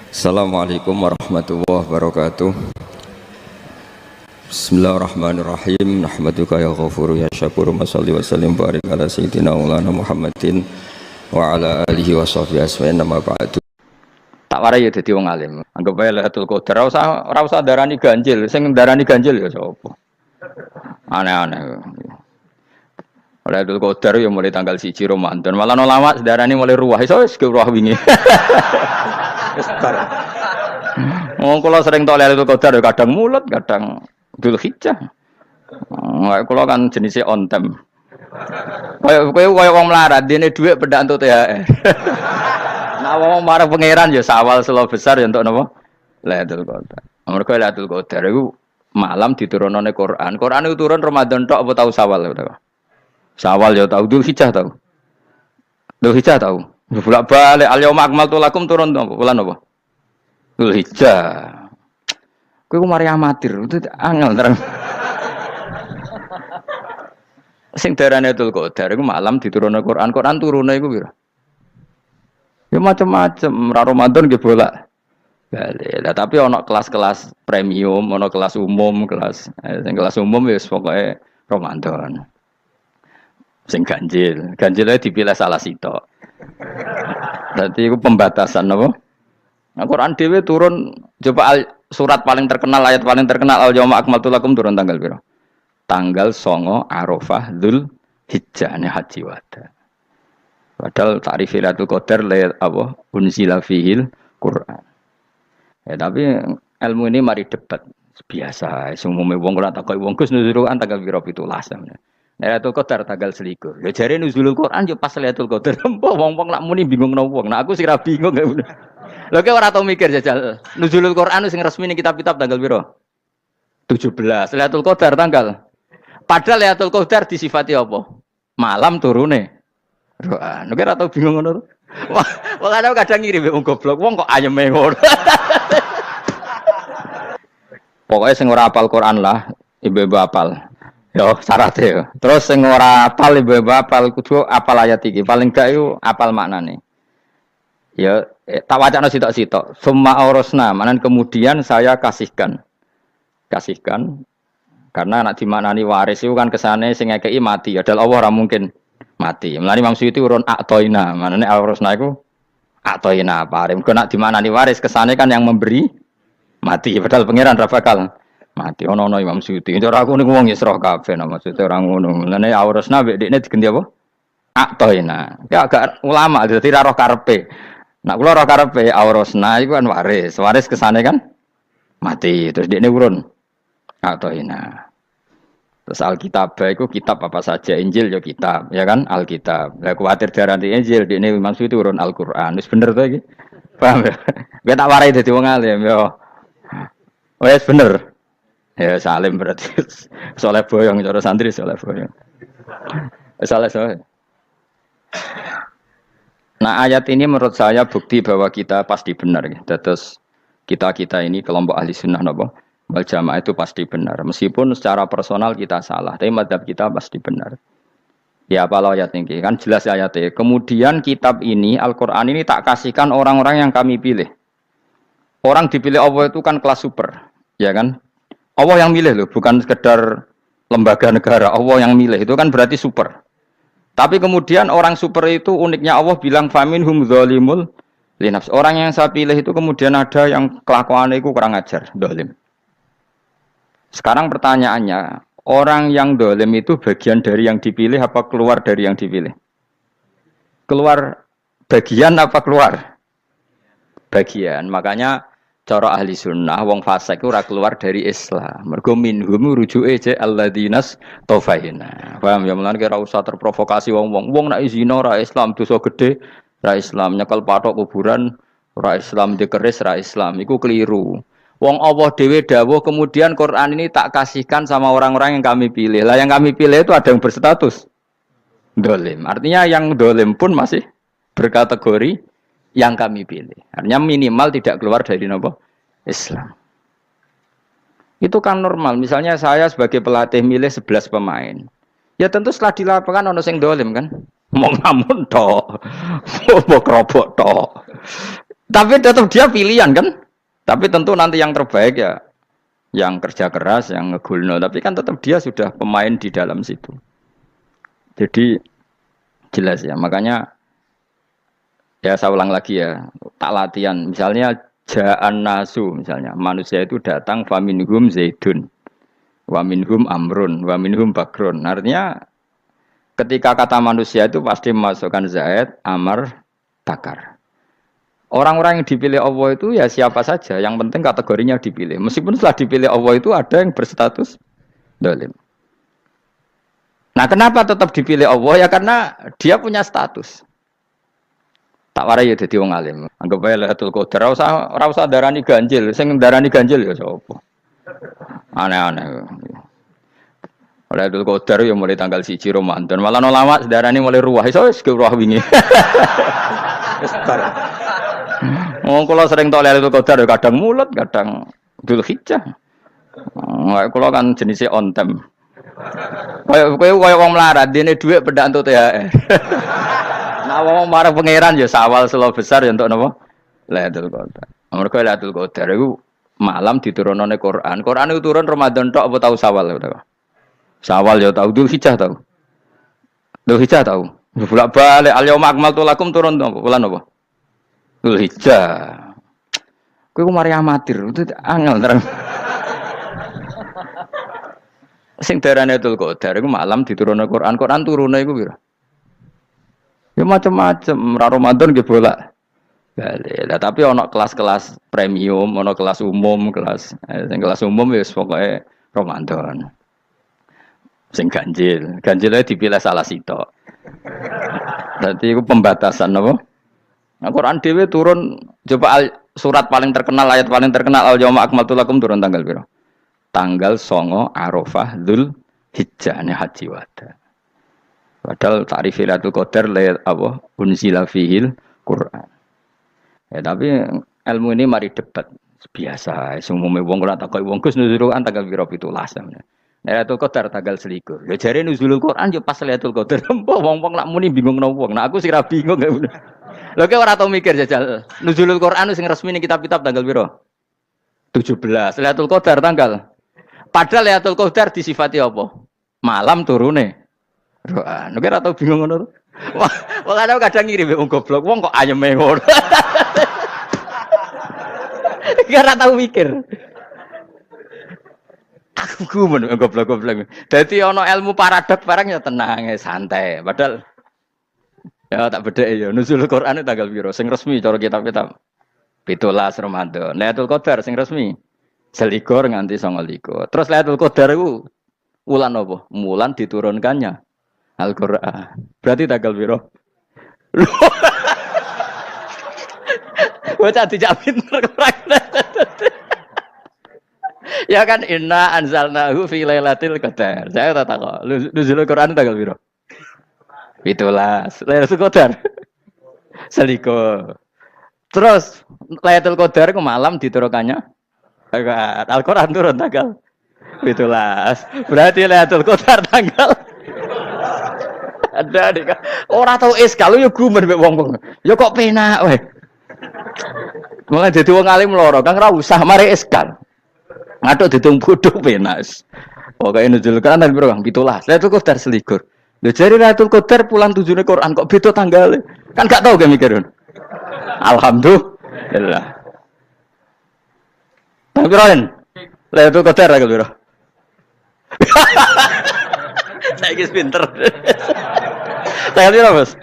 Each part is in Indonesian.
Assalamualaikum warahmatullahi wabarakatuh. Bismillahirrahmanirrahim. Nahmaduka ya ghafuru ya syakuru. Mashalli wa sallim barik ala sayyidina maulana Muhammadin wa ala alihi wa sahbihi asma'in nama ba'du. Tak warai ya dadi wong alim. Anggap wae Lailatul Qadar ora usah darani ganjil. Sing darani ganjil ya sapa? Aneh-aneh. Lailatul Qadar ya mulai tanggal 1 Ramadan. Malah ulama sedarani mulai ruwah. Iso wis ruwah wingi. Kalau sering tolak Lailatul Qadar kadang mulut, kadang Dzulhijjah. Kalau kan jenisnya on time. Kayak wong melarat, dene dhuwit pendak untuk THR. Nah wong marang pangeran ya sawal selo besar ya untuk napa? Lailatul Qadar. Mergo Lailatul Qadar iku malam diturunane Quran. Quran itu turun Ramadan tok apa tau Sawal ya? Sawal ya tau, Dzulhijjah tau. Dzulhijjah tau. Bolak-balik al-yauma akmaltu lakum turun bulan apa? Dzulhijjah. Kowe ku mari amatir, itu angel terang. Sing darane Lailatul Qadar iku malam diturunne Quran. Quran turune iku piro? Ya macam-macam, ra Ramadan nggih bolak. Balik. Lah tapi ana kelas-kelas premium, ana kelas umum, sing kelas umum wis pokoke Ramadan. Sing ganjil, ganjile dipilih salah sitok. Berarti itu pembatasan apa? Nah, Quran dhewe turun coba surat paling terkenal, ayat paling terkenal al-yauma akmaltu lakum turun tanggal piro? Tanggal 9 Arafah Dzulhijjah haji wada. Padahal takrif Lailatul Qadar apa? Unzila fihil Quran. Ya tapi ilmu ini mari debat biasa. Umume wong ora takoki wong Gus nuzul Quran tanggal piro 17. Lailatul Qadar tanggal 21. Ya jare nuzulul Quran yo pas Lailatul Qadar. Mbok wong-wong lak muni bingung nang wong. Nah aku sing ra bingung. Lho kowe ora tau mikir jajal. Nuzulul Quran sing resmi ning kitab-kitab tanggal piro? 17. Lailatul Qadar tanggal. Padahal Lailatul Qadar disifati apa? Malam turune Quran. Kowe ora tau bingung ngono. Wong kadang ngirim wong goblok. Wong kok ayeme ngono. Pokoknya sing ora hafal Quran lah, ibu-ibu hafal. Yo syaratnya. Terus sing ora hafal ibu-ibu hafal kudu hafal ayat iki. Paling gak iku hafal maknane. Ya tak wacana sitok-sitok. Summa aurasna, manan kemudian saya kasihkan. Kasihkan karena anak dimaknani waris itu kan kesane sing ngekeki mati. Adalah Allah ora mungkin mati. Mulane Imam Suyuti urun atoina. Manane aurasna iku atoina paring. Kok nak dimaknani waris kesane kan yang memberi mati. Padahal pangeran ra bakal mati. Ono Imam Suyuti. Cara aku niku wong Isra kabeh maksudnya ora ngono. Mulane aurasna mek dekne diganti apa? Atoina. Ya agak ulama dadi ra roh karepe. Nak kula roh karepe aurasna iku kan waris. Waris kesane kan mati. Terus dekne urun atoina. Terus Alkitab itu kitab apa saja, Injil ya kitab, ya kan Alkitab. Lah kuwatir diarani Injil, dekne maksud itu urun Al-Qur'an. Wis bener to iki? Paham ya? Kowe tak warai dadi wong alim ya. Wis bener. Ya salim berarti. Soleh boyong cara santri soleh boyong. Soleh. Nah, ayat ini menurut saya bukti bahwa kita pasti benar ya. Terus kita ini kelompok ahli sunnah napa? Wal jamaah itu pasti benar. Meskipun secara personal kita salah, tapi mazhab kita pasti benar. Ya apa ayat ini? Kan jelas ayatnya. Kemudian kitab ini, Al-Quran ini tak kasihkan orang-orang yang kami pilih. Orang dipilih Allah itu kan kelas super. Ya kan? Allah yang milih loh, bukan sekedar lembaga negara. Allah yang milih, itu kan berarti super. Tapi kemudian orang super itu uniknya Allah bilang, faminhum dzalimul linafs. Orang yang saya pilih itu kemudian ada yang kelakuannya itu kurang ajar, zalim. Sekarang pertanyaannya, orang yang dolim itu bagian dari yang dipilih apa keluar dari yang dipilih? Keluar bagian apa keluar? Bagian. Makanya cara ahli sunnah, wong fasik itu keluar dari Islam. Mergo minhum rujuke je alladinas tofaina. Paham ya? Mulane ora usah terprovokasi wong-wong. Wong nek zina ora Islam, dosa gede ora Islam, nyekel patok kuburan ora Islam, dikeris ora Islam. Iku keliru. Wong Allah dhewe dawuh kemudian Quran ini tak kasihkan sama orang-orang yang kami pilih. Lah yang kami pilih itu ada yang berstatus dolim. Artinya yang dolim pun masih berkategori yang kami pilih. Artinya minimal tidak keluar dari napa? Islam. Itu kan normal. Misalnya saya sebagai pelatih milih 11 pemain. Ya tentu setelah di lapangan ono sing dolim kan. Mau ngamun tok. Mau kerobok tok. Tapi tetap dia pilihan kan. Tapi tentu nanti yang terbaik ya yang kerja keras, yang ngegulno. Tapi kan tetap dia sudah pemain di dalam situ. Jadi jelas ya. Makanya ya saya ulang lagi ya. Tak latihan. Misalnya ja'an nasu misalnya. Manusia itu datang faminhum zaidun. Waminhum amrun. Waminhum bakrun. Artinya ketika kata manusia itu pasti memasukkan zaid, amar, bakar. Orang-orang yang dipilih Allah itu ya siapa saja, yang penting kategorinya dipilih. Meskipun setelah dipilih Allah itu ada yang berstatus dolim. Nah kenapa tetap dipilih Allah? Ya karena dia punya status. Tak warai ya jadi wong alim. Anggap aja Lailatul Qadar. Ora usah darani ganjil. Sing darani ganjil ya sapa? Aneh-aneh. Lailatul Qadar ya mulai tanggal 1 Ramadan. Malah ulama darani mulai ruwah. Iso wis ruwah wingi. Kalau sering tau Lailatul Qadar kadang mulut, kadang Dzulhijjah. Kalau kan jenisnya on time. Kayak wong melarat, dene dhuwit pedak entuk THR. Nah wong marang pangeran ya sawal selo besar ya entuk napa? Lailatul Qadar. Mergo Lailatul Qadar iku malam diturunane Quran. Quran itu turun Ramadan tok apa tau Sawal ya? Sawal ya tau, Dzulhijjah tau. Dzulhijjah tau. Bolak-balik al-yauma akmaltu lakum turun bulan apa? Dzulhijjah. Kowe ku mari amatir, itu angel terang. Sing darane Lailatul Qadar iku malam diturunne Quran. Quran turune iku pira? Ya macam-macam, ra Ramadan nggih bolak. Balik. Lah tapi ana kelas-kelas premium, ana kelas umum, sing kelas umum wis pokoke Ramadan. Sing ganjil, ganjilnya dipilih salah sitok. Dadi iku pembatasan apa? Nah, Quran dhewe turun coba surat paling terkenal, ayat paling terkenal al-yauma akmaltu lakum turun tanggal piro? Tanggal 9 Arafah Dzulhijjah ne haji wada. Padahal ta'rif Lailatul Qadar apa unzila fihil Quran. Ya tapi ilmu ini mari debat biasa. Umumnya wong ora takoki wong Gus nuzul Quran tanggal piro 17. Lailatul Qadar tanggal selikur. Ya jare nuzulul Quran yo pas Lailatul Qadar. Wong-wong lak muni bingung nang wong. Nah aku sih ra bingung. Lho kok ora tau mikir jajal. Nuzulul Quran sing resmi ning kitab-kitab tanggal piro? 17. Lailatul Qadar tanggal. Padahal Lailatul Qadar disifati apa? Malam turune. Quran. Nek ora tau bingung ngono. Wah, kadang ngirim wong goblok. Wong kok ayeme ngono. Ora tau mikir. Aku gumun goblok-goblok. Dadi ana ilmu paradok barang ya tenang, santai. Padahal ya tak bedhek ya. Nuzul Quran tanggal piro? Sing resmi cara kitab-kitab 17 Ramadan. Lailatul Qadar sing resmi 21 nganti 29. Terus Lailatul Qadar iku wulan apa? Wulan diturunkannya Al-Qur'an. Berarti tanggal piro? Bocah dijak pinter ya kan inna anzalnahu fi lailatul qadar. Saya tak tahu. Nuzul Quran tanggal piro? 17. Lailatul Qadar. Seliko. Terus Lailatul Qadar ke malam diturunkannya Al-Qur'an turun tanggal 17. Berarti Lailatul Qadar tanggal ada dik. Ora tau kalau yo gumen mek wong-wong. Ya kok penak wae. Mulai dadi wong alim loro, Kang ora usah mari eskal. Ngatuk ditung bodho penak. Pokoke nuzul Quran piro Kang? 17. Lailatul Qadar selikur. Lho jare Lailatul Qadar pulang tujune Quran kok beda tanggale. Kan gak tau ge mikir. Alhamdulillah. Tapi Ron, Lailatul Qadar tanggal piro? Saiki pinter. Tanggal piro, Bos?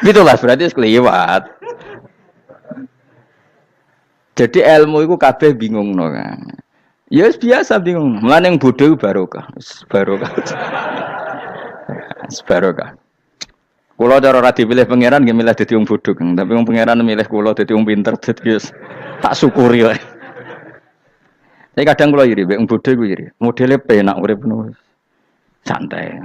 17 berarti wis kliwat. Jadi ilmu itu kabeh bingung no kan. Ya biasa bingung. Mulane yang bodho barokah. Barokah. Barokah. Kula cara ora dipilih pangeran nggih milih dadi wong bodho, Kang. Tapi wong pangeran milih kula dadi wong pinter dadi tak syukuri wae. Tapi kadang kula iri, wong bodho iku iri. Modele penak urip ngono. Santai.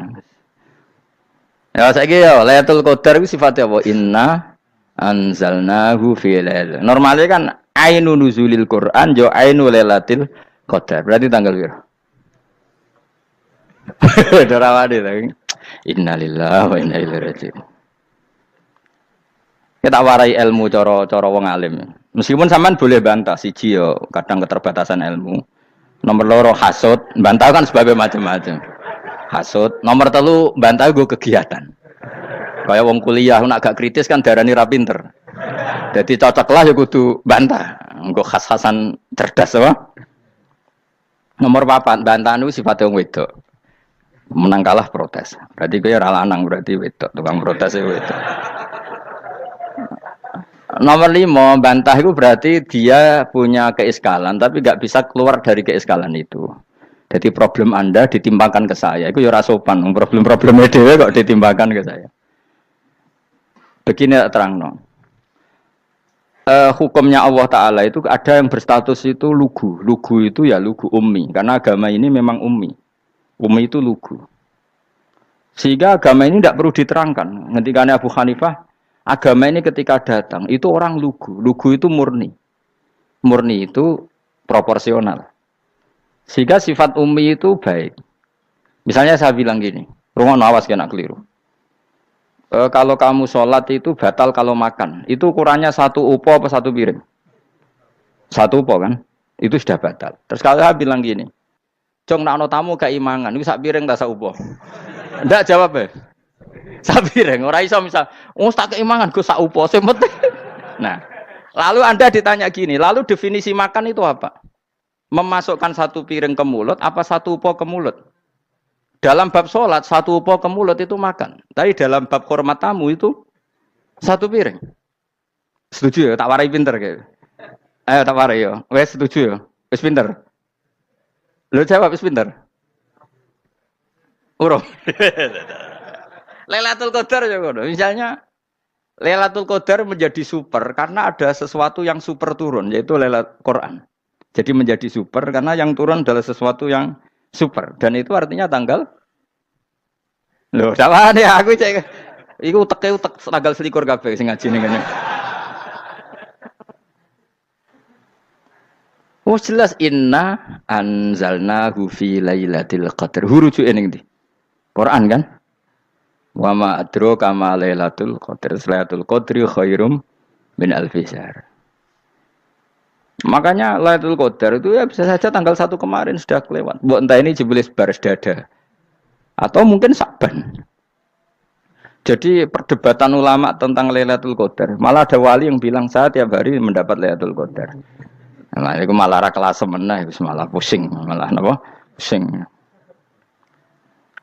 Ya saiki ya Lailatul Qadar iku sifate apa? Inna anzalnahu fi lailatul. Normale kan ainu nuzulil Quran jo ainu lailatul qadar. Berarti tanggal piro? Dorawade ta. Innalillahi wa inna ilaihi raji'un. Kita warai ilmu cara wong alim. Meskipun sampean boleh bantah siji yo kadang keterbatasan ilmu. Nomor loro hasud, bantah kan sebabnya macam-macam. Hasud, nomor telu bantah gue kegiatan. Kayak wong kuliah nak agak kritis kan darani ra pinter. Jadi cocoklah ya kudu bantah. Engko khas-khasan cerdas apa? Nomor 4 bantahan itu sifatnya wong wedok. Menang kalah protes. Berarti kowe ora lanang berarti wedok, tukang protes wedok. Nomor 5, bantah itu berarti dia punya keiskalan tapi nggak bisa keluar dari keiskalan itu. Jadi problem Anda ditimbangkan ke saya, itu ya ora sopan. Problem-problemnya dhewe kok ditimbangkan ke saya. Begini terang no. Hukumnya Allah Ta'ala itu ada yang berstatus itu lugu. Lugu itu ya lugu ummi. Karena agama ini memang ummi. Ummi itu lugu. Sehingga agama ini tidak perlu diterangkan. Ketika Abu Hanifah, agama ini ketika datang, itu orang lugu. Lugu itu murni. Murni itu proporsional. Sehingga sifat ummi itu baik. Misalnya saya bilang gini, rumah awas kena keliru. Kalau kamu sholat itu batal kalau makan. Itu ukurannya 1 upo apa 1 piring? 1 upo kan? Itu sudah batal. Terus kalau saya bilang gini, Jong nak ono tamu gak imangan, itu 1 piring tak 1 upo. Ndak jawab ya. 1 piring. Orang iso misal, tak keimangan gue 1 upo. Nah, lalu Anda ditanya gini, lalu definisi makan itu apa? Memasukkan 1 piring ke mulut, apa 1 upo ke mulut? Dalam bab sholat, 1 upo ke mulut itu makan. Tapi dalam bab hormat tamu itu 1 piring. Setuju ya? Tak warai pinter kayak. Ayo tak warai ya. Wes setuju ya? Wes pinter. Lo jawab wes pinter. Urung. Lailatul Qadar ya ngono. Misalnya Lailatul Qadar menjadi super karena ada sesuatu yang super turun, yaitu Lailatul Quran. Jadi menjadi super karena yang turun adalah sesuatu yang super. Dan itu artinya tanggal. Loh, salah nih aku cek. Iku utek tanggal 21 kabeh sing ngaji ning ngene. Oh jelas inna anzalnahu fi lailatul qadar. Hurujuke ning ndi? Quran kan? Wa ma adraka ma lailatul qadar. Lailatul qadri khairum min alfi syahr. Makanya Lailatul Qadar itu ya bisa saja tanggal 1 kemarin sudah kelewat. Mbok entah ini jebelis baris dada. Atau mungkin Sa'ban. Jadi perdebatan ulama tentang Lailatul Qadar. Malah ada wali yang bilang saya tiap hari mendapat Lailatul Qadar. Nah, itu malah ra kelas meneh, malah pusing, malah napa? Pusing.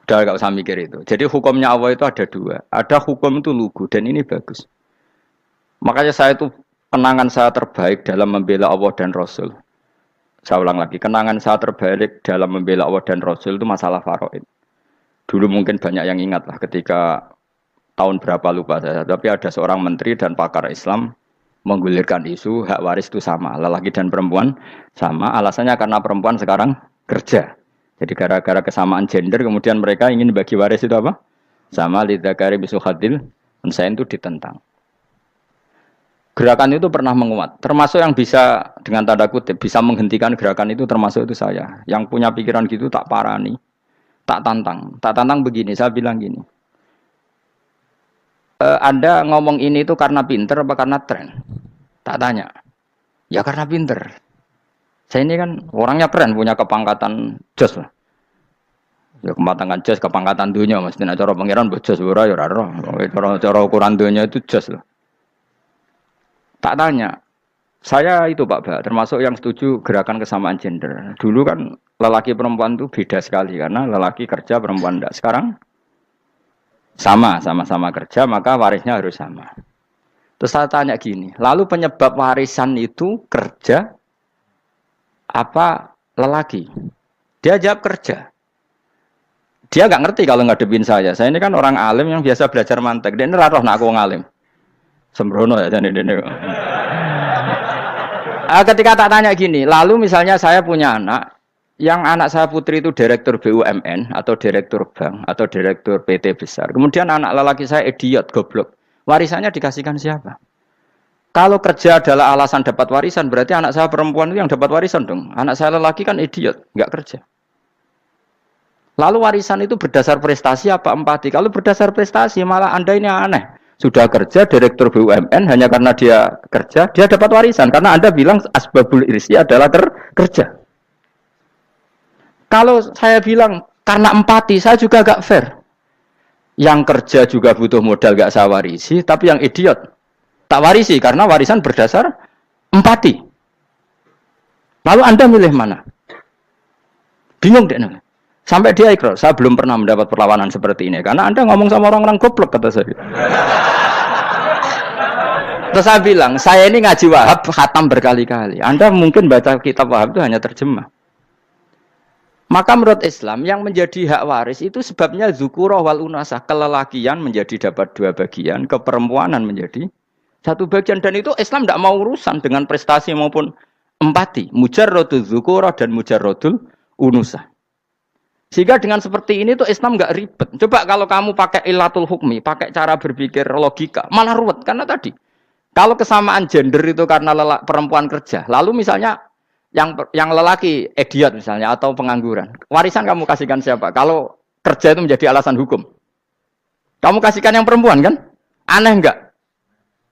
Udah enggak usah mikir itu. Jadi hukumnya Allah itu ada 2. Ada hukum itu lugu dan ini bagus. Makanya saya itu kenangan saya terbaik dalam membela Allah dan Rasul. Saya ulang lagi, kenangan saya terbaik dalam membela Allah dan Rasul itu masalah faraid. Dulu mungkin banyak yang ingat lah ketika tahun berapa lupa saya, tapi ada seorang menteri dan pakar Islam menggulirkan isu hak waris itu sama, lelaki dan perempuan sama, alasannya karena perempuan sekarang kerja. Jadi gara-gara kesamaan gender kemudian mereka ingin bagi waris itu apa? Sama lidzakari bisuhadil unsain itu ditentang. Gerakan itu pernah menguat, termasuk yang bisa dengan tanda kutip bisa menghentikan gerakan itu termasuk itu saya. Yang punya pikiran gitu tak parani, tak tantang begini. Saya bilang gini, Anda ngomong ini itu karena pinter apa karena tren? Tak tanya, ya karena pinter. Saya ini kan orangnya keren, punya kepangkatan jos lah. Ya kepangkatan jos, kepangkatan dunia, mesti cara pangeran bojos ora ya ora. Cara ukuran dunia itu jos lah. Tak tanya, saya itu Pak Ba, termasuk yang setuju gerakan kesamaan gender. Dulu kan lelaki perempuan itu beda sekali karena lelaki kerja perempuan tidak. Sekarang sama-sama kerja maka warisnya harus sama. Terus saya tanya gini, lalu penyebab warisan itu kerja apa lelaki? Dia jawab kerja. Dia nggak ngerti kalau ngadepin saya. Saya ini kan orang alim yang biasa belajar mantek. Dia ini roh nak aku ngalim. Sembrono ya jadi ini. Ketika tak tanya gini, lalu misalnya saya punya anak, yang anak saya putri itu direktur BUMN atau direktur bank atau direktur PT besar. Kemudian anak lelaki saya idiot, goblok. Warisannya dikasihkan siapa? Kalau kerja adalah alasan dapat warisan, berarti anak saya perempuan itu yang dapat warisan dong. Anak saya lelaki kan idiot, nggak kerja. Lalu warisan itu berdasar prestasi apa empati? Kalau berdasar prestasi malah Anda ini aneh. sudah kerja direktur BUMN hanya karena dia kerja, dia dapat warisan karena Anda bilang asbabul irsi adalah kerja. Kalau saya bilang karena empati, saya juga gak fair. Yang kerja juga butuh modal gak saya warisi, tapi yang idiot tak warisi karena warisan berdasar empati. Lalu Anda milih mana? Bingung deh. Sampai dia ikrar, saya belum pernah mendapat perlawanan seperti ini. Karena Anda ngomong sama orang-orang goblok, kata saya. Terus saya bilang, saya ini ngaji Wahab, khatam berkali-kali. Anda mungkin baca kitab Wahab itu hanya terjemah. Maka menurut Islam, yang menjadi hak waris itu sebabnya zukurah wal unasah. Kelelakian menjadi dapat 2 bagian, keperempuanan menjadi 1 bagian. Dan itu Islam tidak mau urusan dengan prestasi maupun empati. Mujarrodul zukurah dan mujarrodul unusah. Sehingga dengan seperti ini tuh Islam nggak ribet. Coba kalau kamu pakai ilatul hukmi, pakai cara berpikir logika, malah ruwet. Karena tadi, kalau kesamaan gender itu karena perempuan kerja, lalu misalnya yang lelaki idiot misalnya atau pengangguran, warisan kamu kasihkan siapa? Kalau kerja itu menjadi alasan hukum, kamu kasihkan yang perempuan kan? Aneh nggak?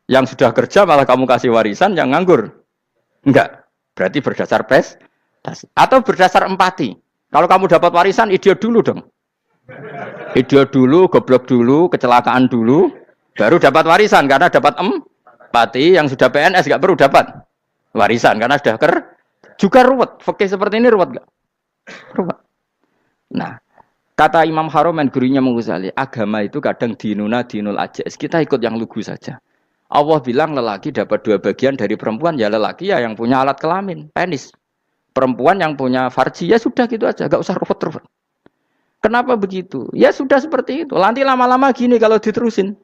Yang sudah kerja malah kamu kasih warisan yang nganggur? Enggak. Berarti berdasar prestasi atau berdasar empati. Kalau kamu dapat warisan, idiot dulu dong. Idiot dulu, goblok dulu, kecelakaan dulu, baru dapat warisan karena dapat empati. Yang sudah PNS nggak perlu dapat warisan karena sudah juga ruwet. Fikih seperti ini ruwet nggak? Ruwet. Nah, kata Imam Haromen gurunya Ghazali, agama itu kadang dinuna dinul ajais. Kita ikut yang lugu saja. Allah bilang lelaki dapat 2 bagian dari perempuan, ya lelaki ya yang punya alat kelamin, penis. Perempuan yang punya farji, ya sudah gitu aja, gak usah ruwet-ruwet. Kenapa begitu? Ya sudah seperti itu. Nanti lama-lama gini kalau diterusin.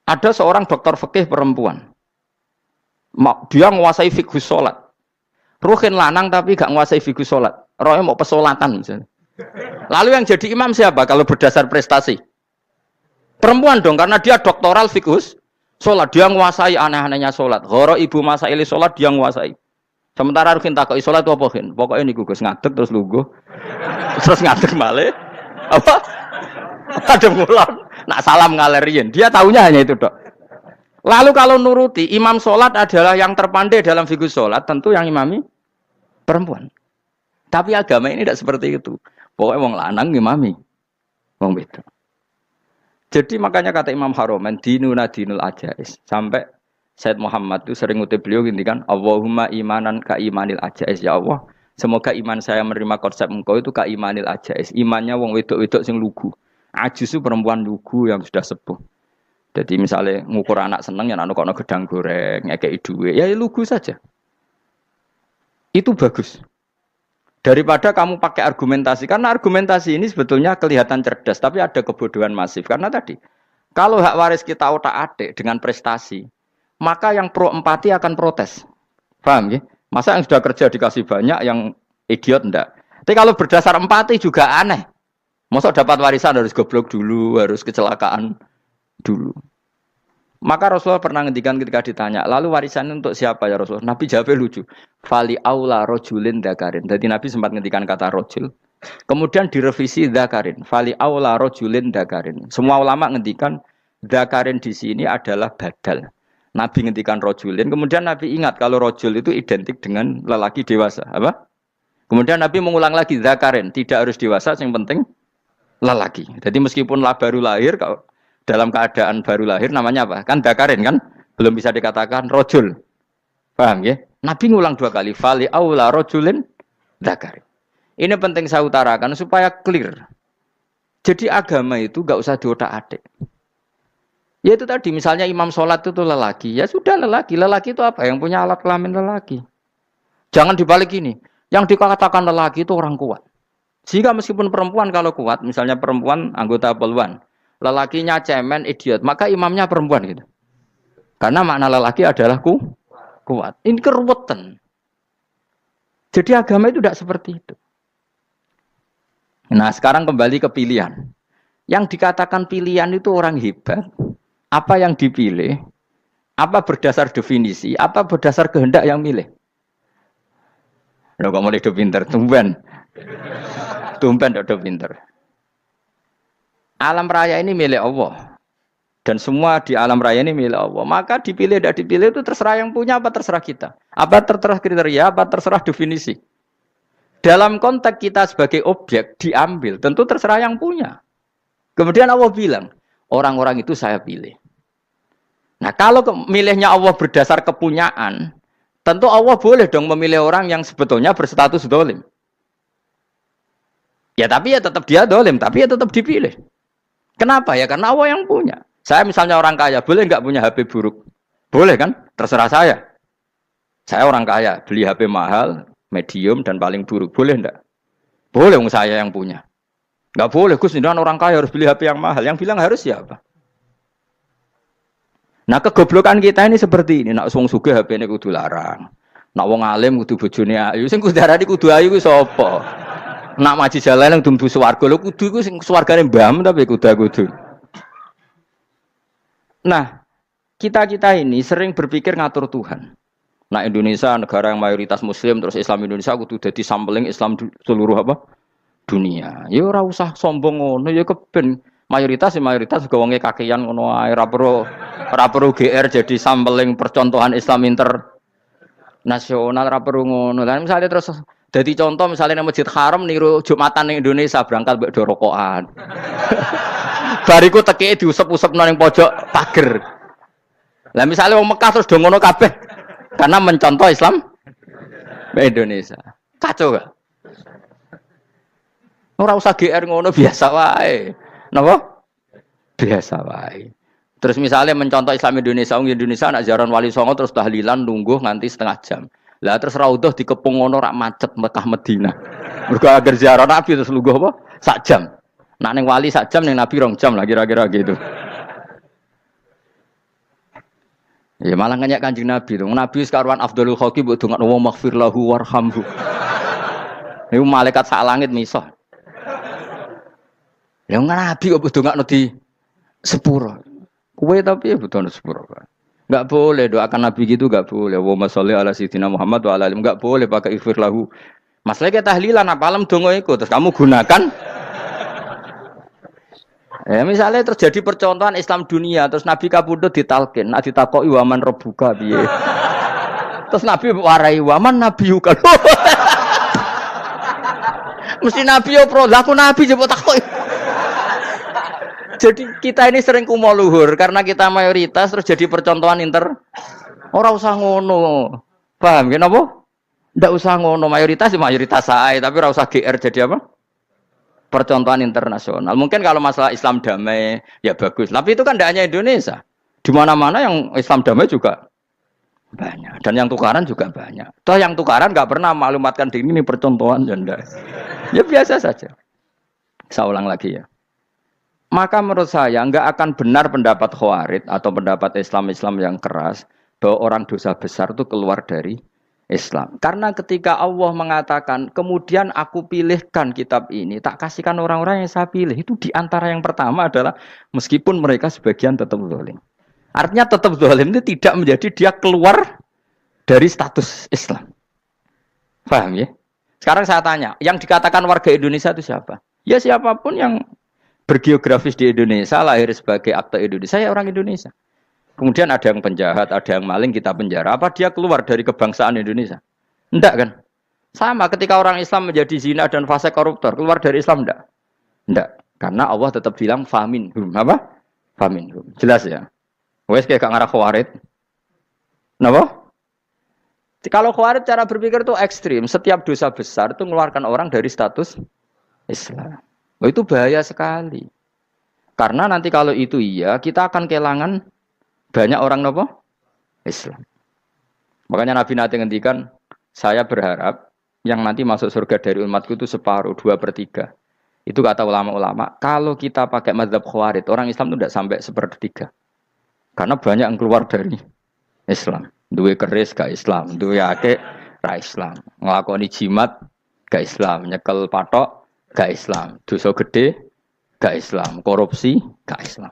Ada seorang dokter fikih perempuan. Dia menguasai fikih sholat. Ruhin lanang tapi gak menguasai fikih sholat. Rohnya mau pesolatan misalnya. Lalu yang jadi imam siapa kalau berdasar prestasi? Perempuan dong, karena dia doktoral fikih sholat. Dia menguasai aneh-anehnya sholat. Goro ibu masa ili sholat dia menguasai. Sementara Rukin takut sholat itu apa Rukin? Pokoknya ini gugus ngadeg terus lugu, terus ngadeg malah apa? Ada mulan, nak salam ngalerian. Dia tahunya hanya itu dok. Lalu kalau nuruti imam sholat adalah yang terpandai dalam fikih sholat, tentu yang imami perempuan. Tapi agama ini tidak seperti itu. Pokoknya wong lanang imami, wong itu. Jadi makanya kata Imam Haromen dinuna dinul ajais sampai Said Muhammad itu sering ngutip beliau gini kan, Allahumma imanan ka imanil ajais, ya Allah. Semoga iman saya menerima konsep engkau itu ka imanil ajais. Imannya wong wedok-wedok sing lugu. Ajis itu perempuan lugu yang sudah sepuh. Jadi misalnya ngukur anak seneng ya anak kono gedang goreng, ngekei duwe, ya lugu saja. Itu bagus. Daripada kamu pakai argumentasi, karena argumentasi ini sebetulnya kelihatan cerdas, tapi ada kebodohan masif. Karena tadi, kalau hak waris kita otak-atik dengan prestasi, maka yang pro empati akan protes. Paham ya? Masa yang sudah kerja dikasih banyak, yang idiot enggak. Tapi kalau berdasar empati juga aneh. Masa dapat warisan harus goblok dulu, harus kecelakaan dulu. Maka Rasulullah pernah ngendikan ketika ditanya, lalu warisan untuk siapa ya Rasulullah? Nabi jawabnya lucu. Fali aula rojulin dakarin. Jadi Nabi sempat ngendikan kata rojul. Kemudian direvisi dakarin. Fali aula rojulin dakarin. Semua ulama ngendikan dakarin di sini adalah badal. Nabi ngendikan rojulin, kemudian Nabi ingat kalau rojul itu identik dengan lelaki dewasa, apa? Kemudian Nabi mengulang lagi zakarin, tidak harus dewasa, yang penting lelaki. Jadi meskipun baru lahir, kalau dalam keadaan baru lahir namanya apa? Kan zakarin kan, belum bisa dikatakan rojul. Paham ya? Nabi ngulang 2 kali, fali aula rojulin zakarin. Ini penting saya utarakan supaya clear. Jadi agama itu gak usah diotak-atik. Ya itu tadi, misalnya imam sholat itu lelaki. Ya sudah lelaki. Lelaki itu apa? Yang punya alat kelamin lelaki. Jangan dibalik ini. Yang dikatakan lelaki itu orang kuat. Sehingga meskipun perempuan kalau kuat, misalnya perempuan anggota poluan, lelakinya cemen, idiot, maka imamnya perempuan gitu. Karena makna lelaki adalah kuat. Ini keruwetan. Jadi agama itu tidak seperti itu. Nah sekarang kembali ke pilihan. Yang dikatakan pilihan itu orang hebat. Apa yang dipilih, apa berdasar definisi, apa berdasar kehendak yang milih. Loh kok mulai do pinter, tumben do pinter. Alam raya ini milik Allah. Dan semua di alam raya ini milik Allah. Maka dipilih tidak dipilih itu terserah yang punya apa terserah kita. Apa terserah kriteria, apa terserah definisi. Dalam konteks kita sebagai objek diambil, tentu terserah yang punya. Kemudian Allah bilang, orang-orang itu saya pilih. Nah kalau milihnya Allah berdasar kepunyaan, tentu Allah boleh dong memilih orang yang sebetulnya berstatus dolim. Ya tapi ya tetap dia dolim, tapi ya tetap dipilih. Kenapa ya? Karena Allah yang punya. Saya misalnya orang kaya, boleh nggak punya HP buruk? Boleh kan? Terserah saya. Saya orang kaya, beli HP mahal, medium, dan paling buruk. Boleh enggak? Boleh, saya yang punya. Nggak boleh, Gus, dengan orang kaya harus beli HP yang mahal. Yang bilang harus siapa? Nah, kegoblokan kita ini seperti ini. Nak wong sugih HP ini kudu larang. Nak wong alim kudu bojone ayu. Sing kudu darani kudu ayu ku sapa? Nak maji jalan yang dumbu swarga lho kudu iku sing swargane mbam tapi kudu. Nah, kita ini sering berpikir ngatur Tuhan. Nah, Indonesia negara yang mayoritas muslim terus Islam Indonesia kudu dadi sampling Islam seluruh apa? Dunia. Ya ora usah sombong ngono ya keben mayoritas juga wonge kakean ngono ae ora perlu GR jadi sampling percontohan Islam internasional ora perlu ngono. Lah misalnya terus dadi contoh misalnya nang Masjid Haram niru Jumatan ning Indonesia berangkat mbek do rokokan. Bariku teki diusep-usep nang pojok pager. Lah misalnya wong Mekah terus do ngono kabeh karena mencontoh Islam Indonesia. Kacau gak? Ora usah GR ngono biasa wae. Napa? Biasa wae. Terus misalnya mencontoh Islam Indonesia, Indonesia nak ziarah Wali Songo terus tahlilan nunggu nganti setengah jam. Lah terus raudhah dikepung ngono rak macet Mekah Madinah. Mergo agar ziarah Nabi terus lungguh apa? Sak jam. Nak ning wali sak jam ning Nabi 2 jam lah kira-kira gitu. Ya malah nganyak Kanjeng Nabi to. Nabi sekaruan afdhalul khalqi mbok dongakno wa maghfir lahu warhamhu. Niku malaikat sak langit misah. Ya Nabi kok dongakno di sepuro. Kowe tapi ya butuh sepuro. Enggak boleh doakan Nabi gitu enggak boleh. Wa sholli ala sayyidina Muhammad wa ala alihi enggak boleh pakai ighfir lahu. Masalahnya tahlilan apa alam donga iku terus kamu gunakan ya misalnya terjadi percontohan Islam dunia terus Nabi kapundhut ditalkin, nak ditakoki waman rebuka piye. Terus Nabi warai waman nabiyuka. Mesti Nabi yo pro, lah aku Nabi jebok takoki. Jadi kita ini sering kumo luhur karena kita mayoritas terus jadi percontohan ora usah ngono. Paham ya napa? Ndak usah ngono mayoritas sae tapi ora usah GR jadi apa? Percontohan internasional. Mungkin kalau masalah Islam damai ya bagus. Tapi itu kan tidak hanya Indonesia. Di mana-mana yang Islam damai juga banyak. Dan yang tukaran juga banyak. Toh yang tukaran nggak pernah maklumatkan diri ini percontohan janda. Ya biasa saja. Saya ulang lagi ya. Maka menurut saya nggak akan benar pendapat Khawarij atau pendapat Islam yang keras bahwa orang dosa besar itu keluar dari Islam. Karena ketika Allah mengatakan, kemudian aku pilihkan kitab ini, tak kasihkan orang-orang yang saya pilih. Itu diantara yang pertama adalah, meskipun mereka sebagian tetap zalim. Artinya tetap zalim itu tidak menjadi dia keluar dari status Islam. Paham ya? Sekarang saya tanya, yang dikatakan warga Indonesia itu siapa? Ya siapapun yang bergeografis di Indonesia, lahir sebagai akte Indonesia, saya orang Indonesia. Kemudian ada yang penjahat, ada yang maling, kita penjara. Apa dia keluar dari kebangsaan Indonesia? Enggak kan? Sama ketika orang Islam menjadi zina dan fasik koruptor, keluar dari Islam enggak? Enggak. Karena Allah tetap bilang faminhum. Apa? Faminhum. Jelas ya? Wes kayak gak ngarah Khawarij. Kenapa? Kalau Khawarij cara berpikir itu ekstrim. Setiap dosa besar itu mengeluarkan orang dari status Islam. Oh, itu bahaya sekali. Karena nanti kalau itu iya, kita akan kehilangan banyak orang nopo Islam. Makanya Nabi nanti ngendikan, saya berharap yang nanti masuk surga dari umatku itu separuh, 2/3. Itu kata ulama-ulama. Kalau kita pakai mazhab Khawarij, orang Islam itu tidak sampai 1/3. Karena banyak yang keluar dari Islam. Duwe keris gak Islam, duwe akeh ra Islam. Nglakoni jimat gak Islam, nyekel patok gak Islam, dosa gede gak Islam, korupsi gak Islam.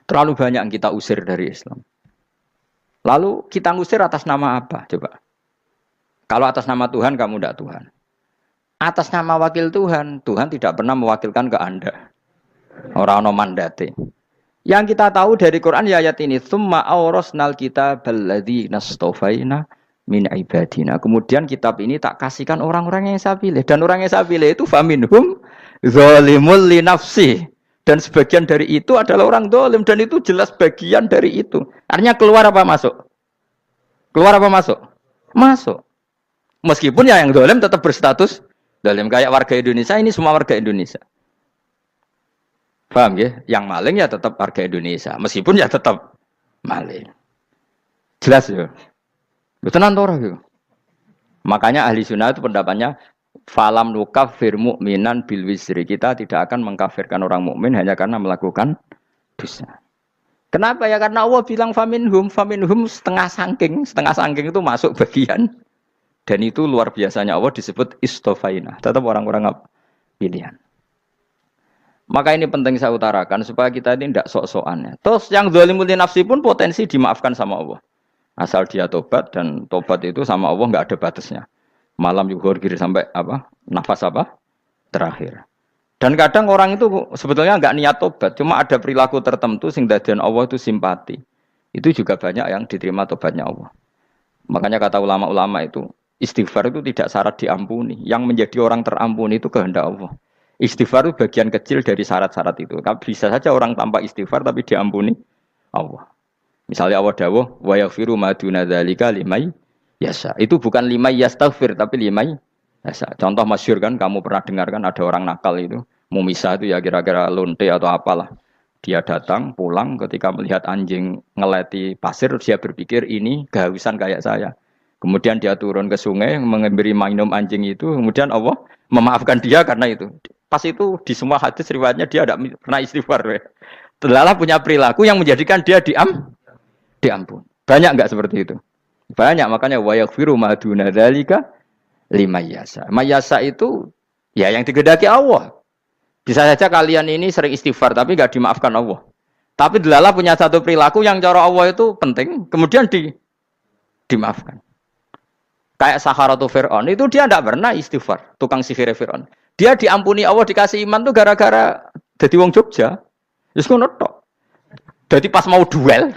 Terlalu banyak yang kita usir dari Islam. Lalu kita ngusir atas nama apa? Coba. Kalau atas nama Tuhan, kamu tidak Tuhan. Atas nama wakil Tuhan, Tuhan tidak pernah mewakilkan ke Anda. Orang-orang mandate. Yang kita tahu dari Quran ya ayat ini, "Tsumma awrasnal kitabal ladzina nastofaina min ibadina." Kemudian kitab ini tak kasihkan orang-orang yang saya pilih, dan orang yang saya pilih itu faminhum zalimul li nafsi. Dan sebagian dari itu adalah orang zalim, dan itu jelas bagian dari itu. Artinya keluar apa masuk? Keluar apa masuk? Masuk. Meskipun ya yang zalim tetap berstatus zalim, kayak warga Indonesia, ini semua warga Indonesia. Paham ya? Yang maling ya tetap warga Indonesia, meskipun ya tetap maling. Jelas ya? Betul ora gitu. Makanya ahli sunnah itu pendapatnya falam nukafir mu'minan bil wisri. Kita tidak akan mengkafirkan orang mukmin hanya karena melakukan dosa. Kenapa ya? Karena Allah bilang faminhum setengah sangking itu masuk bagian. Dan itu luar biasanya Allah disebut istofaina. Tetap orang-orang pilihan. Maka ini penting saya utarakan supaya kita ini tidak sok-sokan. Terus yang zalimul nafsi pun potensi dimaafkan sama Allah. Asal dia tobat, dan tobat itu sama Allah nggak ada batasnya. Malam yughur sampai apa? Nafas apa? Terakhir. Dan kadang orang itu sebetulnya nggak niat tobat, cuma ada perilaku tertentu sehingga dadian Allah itu simpati. Itu juga banyak yang diterima tobatnya Allah. Makanya kata ulama-ulama itu, istighfar itu tidak syarat diampuni. Yang menjadi orang terampuni itu kehendak Allah. Istighfar itu bagian kecil dari syarat-syarat itu. Bisa saja orang tanpa istighfar tapi diampuni Allah. Misalnya Allah dawuh, wa yaghfiru ma duna dzalika limay yasha. Itu bukan limay yastaghfir tapi limay yasha. Contoh masyhur kan, kamu pernah dengar kan, ada orang nakal itu, mumisa itu ya kira-kira lonte atau apalah. Dia datang pulang ketika melihat anjing ngeleti pasir, dia berpikir ini kehausan kayak saya. Kemudian dia turun ke sungai memberi minum anjing itu, kemudian Allah memaafkan dia karena itu. Pas itu di semua hadis riwayatnya dia tidak pernah istighfar. Terlalu punya perilaku yang menjadikan dia diampun. Banyak enggak seperti itu? Banyak, makanya wa yaghfiru ma duna dzalika limayasa. Mayasa itu ya yang digedaki Allah. Bisa saja kalian ini sering istighfar tapi enggak dimaafkan Allah. Tapi delala punya satu perilaku yang cara Allah itu penting, kemudian dimaafkan. Kayak Saharatu Fir'aun, itu dia tidak pernah istighfar, tukang sihir Fir'aun. Dia diampuni Allah, dikasih iman tuh gara-gara jadi wong Jogja. Terus ngono tok. Jadi pas mau duel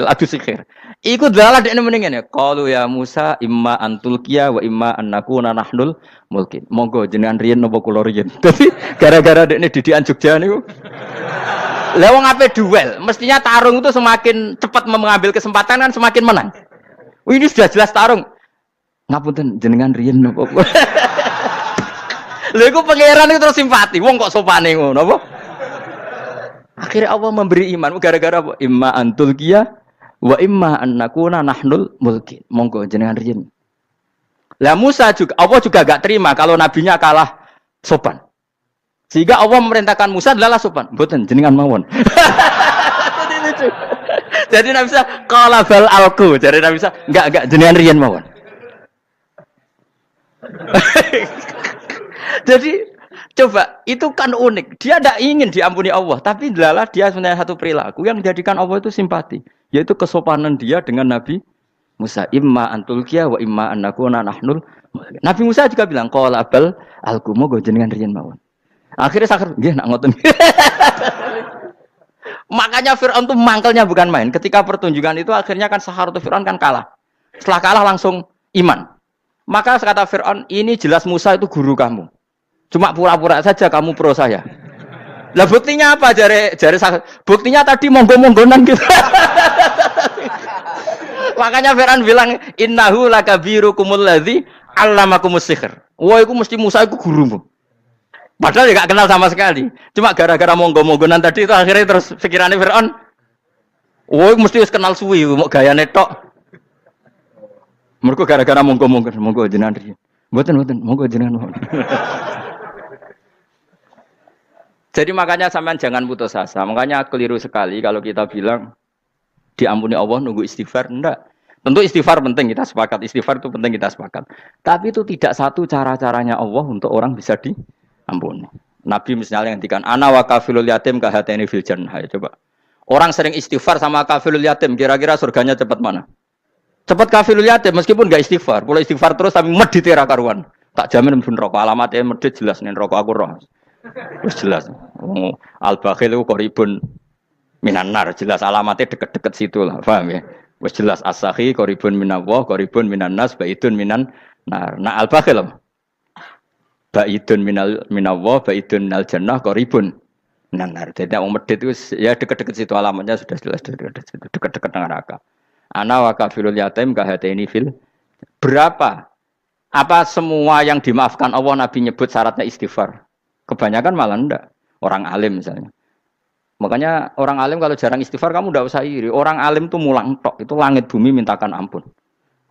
adu sihir. Iku dalah dekne mendingan ya. Qalu ya Musa imma antulqiya wa imma annakuna nahnul mulkin. Monggo jenengan riyen napa kula riyen. Dadi gara-gara dekne didikan Jogja niku. Lah wong ape duel, mestinya tarung itu semakin cepat mengambil kesempatan kan semakin menang. Ini sudah jelas tarung. Ngapunten jenengan riyen napa. Lha iku pangeran itu terus simpati. Wong kok sopane ngono apa? Akhirnya Allah memberi iman gara-gara apa? Imma antulqiya wa imma annakuna nahnul mulkin. Monggo jenengan riyen. Lah Musa juga Allah juga enggak terima kalau nabinya kalah sopan. Sehingga Allah memerintahkan Musa adalah sopan. Mboten jenengan mawon. Jadi Nabi Musa qala bal alqu. Jadi Nabi Musa enggak jenengan riyen mawon. Jadi coba itu kan unik. Dia tidak ingin diampuni Allah, tapi adalah dia sebenarnya satu perilaku yang menjadikan Allah itu simpati, yaitu kesopanan dia dengan Nabi Musa. Imma antulqiya wa imma annakuna nahnul. Nabi Musa juga bilang qala bal alqu monggo jenengan riyen mawon. Akhirnya sakar nggih nak ngoten. Makanya Firaun itu mangkelnya bukan main. Ketika pertunjukan itu akhirnya kan Saharatu Firaun kan kalah. Setelah kalah langsung iman. Maka kata Firaun, ini jelas Musa itu guru kamu. Cuma pura-pura saja kamu pro saya. Lah buktinya apa? Jare buktinya tadi monggo-monggonan gitu. Makanya Firaun bilang innahu lakabirukumul ladzi 'allamakumus sihr. Wah, iku mesti Musa iku gurumu. Padahal ya gak kenal sama sekali. Cuma gara-gara monggo-monggonan tadi itu akhirnya terus pikirannya Firaun. Wah, mesti wis kenal suwi mau gayane tok. Mergo gara-gara monggo jenengan riyen. Mboten monggo jenengan mawon. Jadi makanya sampean jangan putus asa. Makanya keliru sekali kalau kita bilang diampuni Allah nunggu istighfar. Enggak. Tentu istighfar penting, kita sepakat. Istighfar itu penting, kita sepakat. Tapi itu tidak satu cara-caranya Allah untuk orang bisa diampuni. Nabi misalnya ngendikan ana wa kafilul yatim kahateni fil jannah. Coba. Orang sering istighfar sama kafilul yatim, kira-kira surganya cepat mana? Cepat kafilul yatim meskipun enggak istighfar. Boleh istighfar terus tapi medhit ra karuan. Tak jamin mlebu neraka. Alamatnya medhit jelas ning neraka aku roh. Wis jelas. Al-Bakhil itu koribun minan nar, jelas alamatnya deket-deket situ lah, paham ya? Wes jelas as-sakhi qaribun minallah, qaribun minan nas, baidun minan nar. Nah al-bakhil baidun minallah, baidun minal jannah, qaribun minan nar. Jadi wong medhit itu ya deket-deket situ alamatnya sudah jelas deket-deket dengan neraka. Ana wa kafirul yatim kahateni fil berapa? Apa semua yang dimaafkan Allah Nabi nyebut syaratnya istighfar? Kebanyakan malah enggak. Orang alim misalnya. Makanya orang alim kalau jarang istighfar kamu tidak usah iri. Orang alim tuh mulang tok, itu langit bumi mintakan ampun.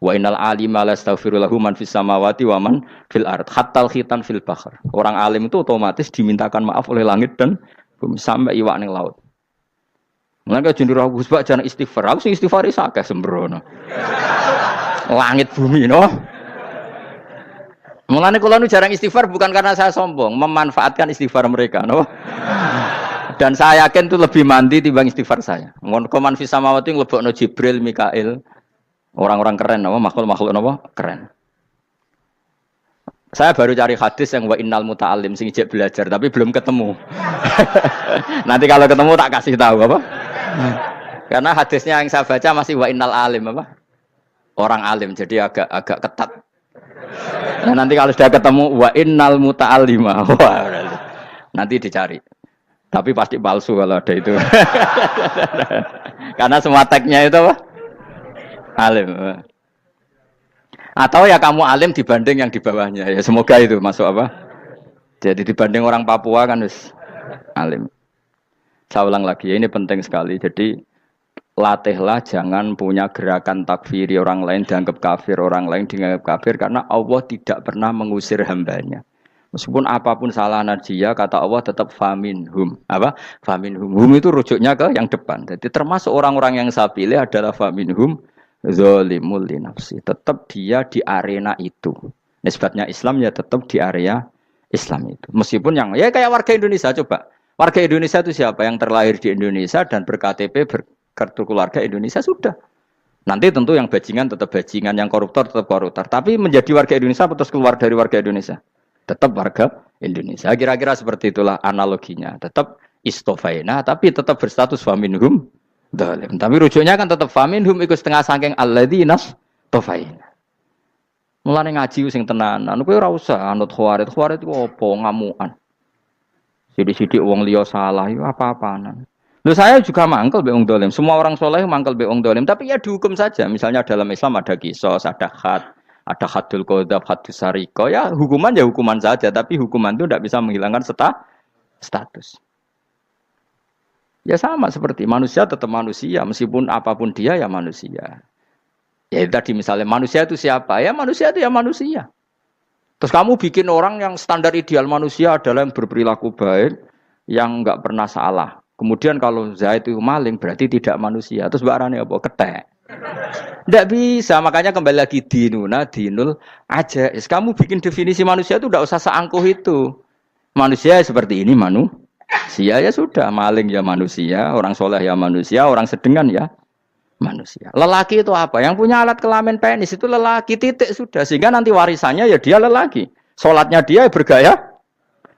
Wa innal alima la astaghfiru lahu man fis samawati wa man fil ard hatta khitan fil bahr. Orang alim itu otomatis dimintakan maaf oleh langit dan bumi sampai iwak ning laut. Mulane jenenge Gus Bak jarang istighfar. Aku sing istighfar is akeh sembrono. Langit bumi no. Mulane kula nu jarang istighfar bukan karena saya sombong, memanfaatkan istighfar mereka no. Dan saya yakin itu lebih mandi timbang istighfar saya. Koman fi samawati nglebokno Jibril, Mikail. Orang-orang keren apa makhluk-makhluk apa? Keren. Saya baru cari hadis yang wa innal muta'allim sing ijek belajar tapi belum ketemu. Nanti kalau ketemu tak kasih tahu apa? Karena hadisnya yang saya baca masih wa innal alim apa? Orang alim jadi agak ketat. Nah, nanti kalau sudah ketemu wa innal muta'allima. Wah, nanti dicari. Tapi pasti palsu kalau ada itu. Karena semua tagnya itu apa? Alim. Atau ya kamu alim dibanding yang di bawahnya. Ya semoga itu masuk apa? Jadi dibanding orang Papua kan harus alim. Saya ulang lagi ya, ini penting sekali. Jadi latihlah jangan punya gerakan takfiri orang lain dianggap kafir, orang lain dianggap kafir karena Allah tidak pernah mengusir hambanya. Meskipun apapun salah dia, kata Allah tetap faminhum. Apa? Faminhum. Hum itu rujuknya ke yang depan. Jadi termasuk orang-orang yang saya pilih adalah faminhum zalimul li nafsi. Tetap dia di arena itu. Nisbatnya Islam ya tetap di area Islam itu. Meskipun yang ya kayak warga Indonesia coba. Warga Indonesia itu siapa? Yang terlahir di Indonesia dan berKTP berkartu keluarga Indonesia sudah. Nanti tentu yang bajingan tetap bajingan, yang koruptor tetap koruptor. Tapi menjadi warga Indonesia terus keluar dari warga Indonesia. Tetap warga Indonesia. Kira-kira seperti itulah analoginya. Tetap istofaina, tapi tetap berstatus faminhum dhalim. Tapi rujuknya kan tetap faminhum ikut setengah sangking alladzinas tofaina. Mulane ngaji sing tenanan. Kowe ora usah anut khawarit. Khawarit itu apa? Ngamukan. Sidik-sidik wong liya salah itu apa-apaan. Loh saya juga mangkel be wong dhalim. Semua orang soleh mangkel be wong dhalim. Tapi ya dihukum saja. Misalnya dalam Islam ada qisas, ada had. Ada hadul qadzaf, hadus sariko, ya hukuman saja, tapi hukuman itu tidak bisa menghilangkan status. Ya sama seperti manusia tetap manusia, meskipun apapun dia ya manusia. Ya tadi misalnya manusia itu siapa? Ya manusia itu ya manusia. Terus kamu bikin orang yang standar ideal manusia adalah yang berperilaku baik, yang enggak pernah salah. Kemudian kalau Zaid itu maling berarti tidak manusia. Terus barangnya apa? Ketek. Tidak bisa, makanya kembali lagi dinul aja. Kamu bikin definisi manusia itu tidak usah seangkuh itu. Manusia seperti ini manusia ya sudah, maling ya manusia, orang soleh ya manusia, orang sedengan ya manusia. Lelaki itu apa? Yang punya alat kelamin penis itu lelaki titik sudah. Sehingga nanti warisannya ya dia lelaki. Sholatnya dia bergaya.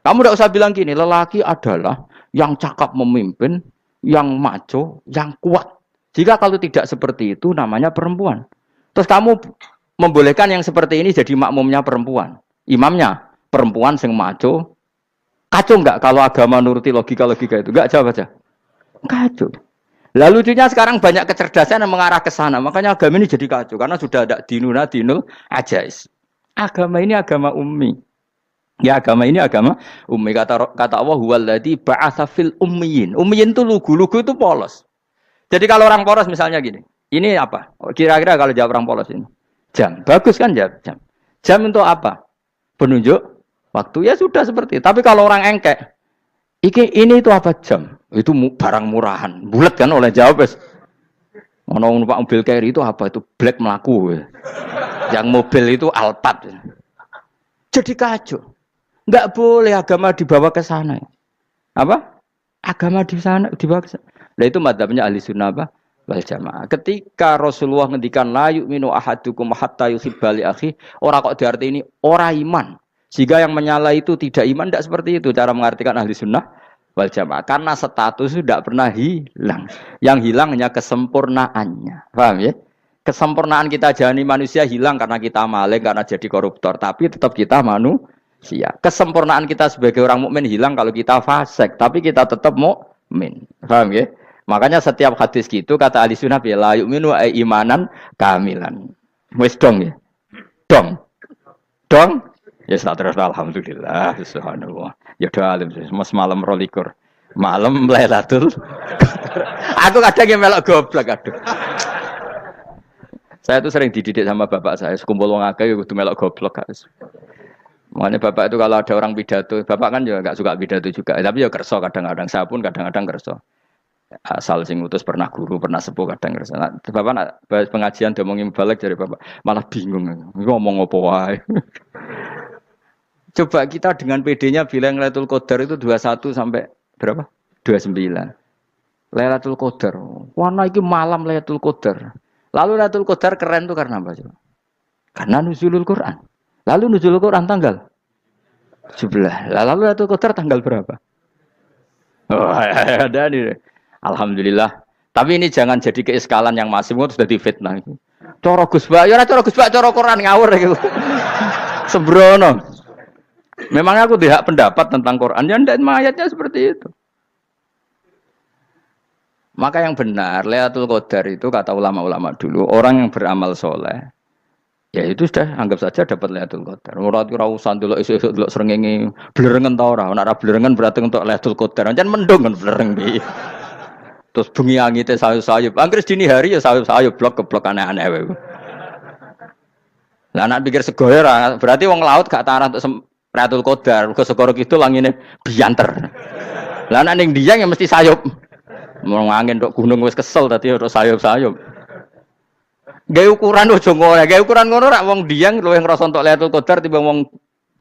Kamu tidak usah bilang gini, lelaki adalah yang cakap memimpin, yang maco, yang kuat. Jika kalau tidak seperti itu namanya perempuan. Terus kamu membolehkan yang seperti ini jadi makmumnya perempuan. Imamnya perempuan sing maco. Kacau enggak kalau agama nuruti logika-logika itu? Enggak, jawab aja. Kacau. Lalu lucunya sekarang banyak kecerdasan yang mengarah ke sana. Makanya agama ini jadi kacau. Karena sudah ada dinul ajais. Agama ini agama ummi. Ya agama ini agama ummi. Kata Allah huwallazi ba'atsa fil ummiyin. Ummiyin itu lugu itu polos. Jadi kalau orang polos misalnya gini, ini apa? Kira-kira kalau jawab orang polos ini, jam. Bagus kan jawab jam. Jam untuk apa? Penunjuk waktu ya sudah seperti itu. Tapi kalau orang engkek, ini itu apa jam? Itu barang murahan. Bulat kan oleh jawab es. Ono numpak mobil carry itu apa? Itu black melaku. Yang mobil itu Alphard. Jadi kacau. Enggak boleh agama dibawa ke sana. Apa? Agama di sana dibawa ke sana. Nah itu madzhabnya ahli sunnah apa? Wal jamaah. Ketika Rasulullah ngendikan la yu'minu ahadukum hatta yuhibba li akhi, ora kok diarti ini ora iman. Jika yang menyala itu tidak iman, tidak seperti itu cara mengartikan ahli sunnah wal jamaah. Karena status itu tidak pernah hilang. Yang hilang hanya kesempurnaannya. Paham ya? Kesempurnaan kita jalani manusia hilang karena kita maling, karena jadi koruptor. Tapi tetap kita manusia. Kesempurnaan kita sebagai orang mukmin hilang kalau kita fasik. Tapi kita tetap mukmin. Paham ya? Makanya setiap hadis gitu kata ahli sunnah ya la yu'minu imanan kamilan. Wis dong ya. Dong. Dong. Ya terus alhamdulillah subhanallah. Ya doa alim mas malam 22. Malam Lailatul. Aku kadang yang melok goblok aduh. Saya tuh sering dididik sama bapak saya, sekumpul wong akeh ya kudu melok goblok guys. Makanya bapak itu kalau ada orang pidato, bapak kan juga enggak suka pidato juga, tapi ya kerso kadang-kadang, saya pun kadang-kadang kerso. Asal sing utus pernah guru, pernah sepuh kadang kerso. Nah, bapak nak bahas pengajian ngomongin balik dari bapak, malah bingung. Ngomong apa wae. Coba kita dengan PD-nya bilang Lailatul Qadar itu 21 sampai berapa? 29. Lailatul Qadar. Warna iki malam Lailatul Qadar. Lalu Lailatul Qadar keren tuh karena apa coba? Karena nuzulul Quran. Lalu nuzulul Quran tanggal 17. Lalu Lailatul Qadar tanggal berapa? Oh, ada nih. Alhamdulillah. Tapi ini jangan jadi keiskalan yang masif itu sudah difitnah. Cara Gus Bak, ya ora cara Gus Bak, cara Quran ngawur gitu. Sembrono. Memangnya aku tidak pendapat tentang Quran, ya ndak ayatnya seperti itu. Maka yang benar, Lailatul Qadar itu kata ulama-ulama dulu, orang yang beramal soleh, ya itu sudah anggap saja dapat Lailatul Qadar. Ora usah ndelok esuk-esuk ndelok srengenge blerengen ta ora. Nek ora blerengen berarti untuk Lailatul Qadar. Jan mendung kan blereng iki. Terus bengi angite sayup-sayup. Anggere dini hari ya sayup-sayup blok aneh-aneh wae. Lah nek pikir segoyo ora, berarti wong laut gak tarah untuk Lailatul Qadar, mergo segoro kidul langine bianter. Lah nek ning Dieng ya mesti sayup. Mau angin tok gunung wis kesel tadi ora sayup-sayup. Gawe ukuran ojo ngono, gawe ukuran ngono rak wong Dieng luwih ngrasa entuk Lailatul Qadar timbang wong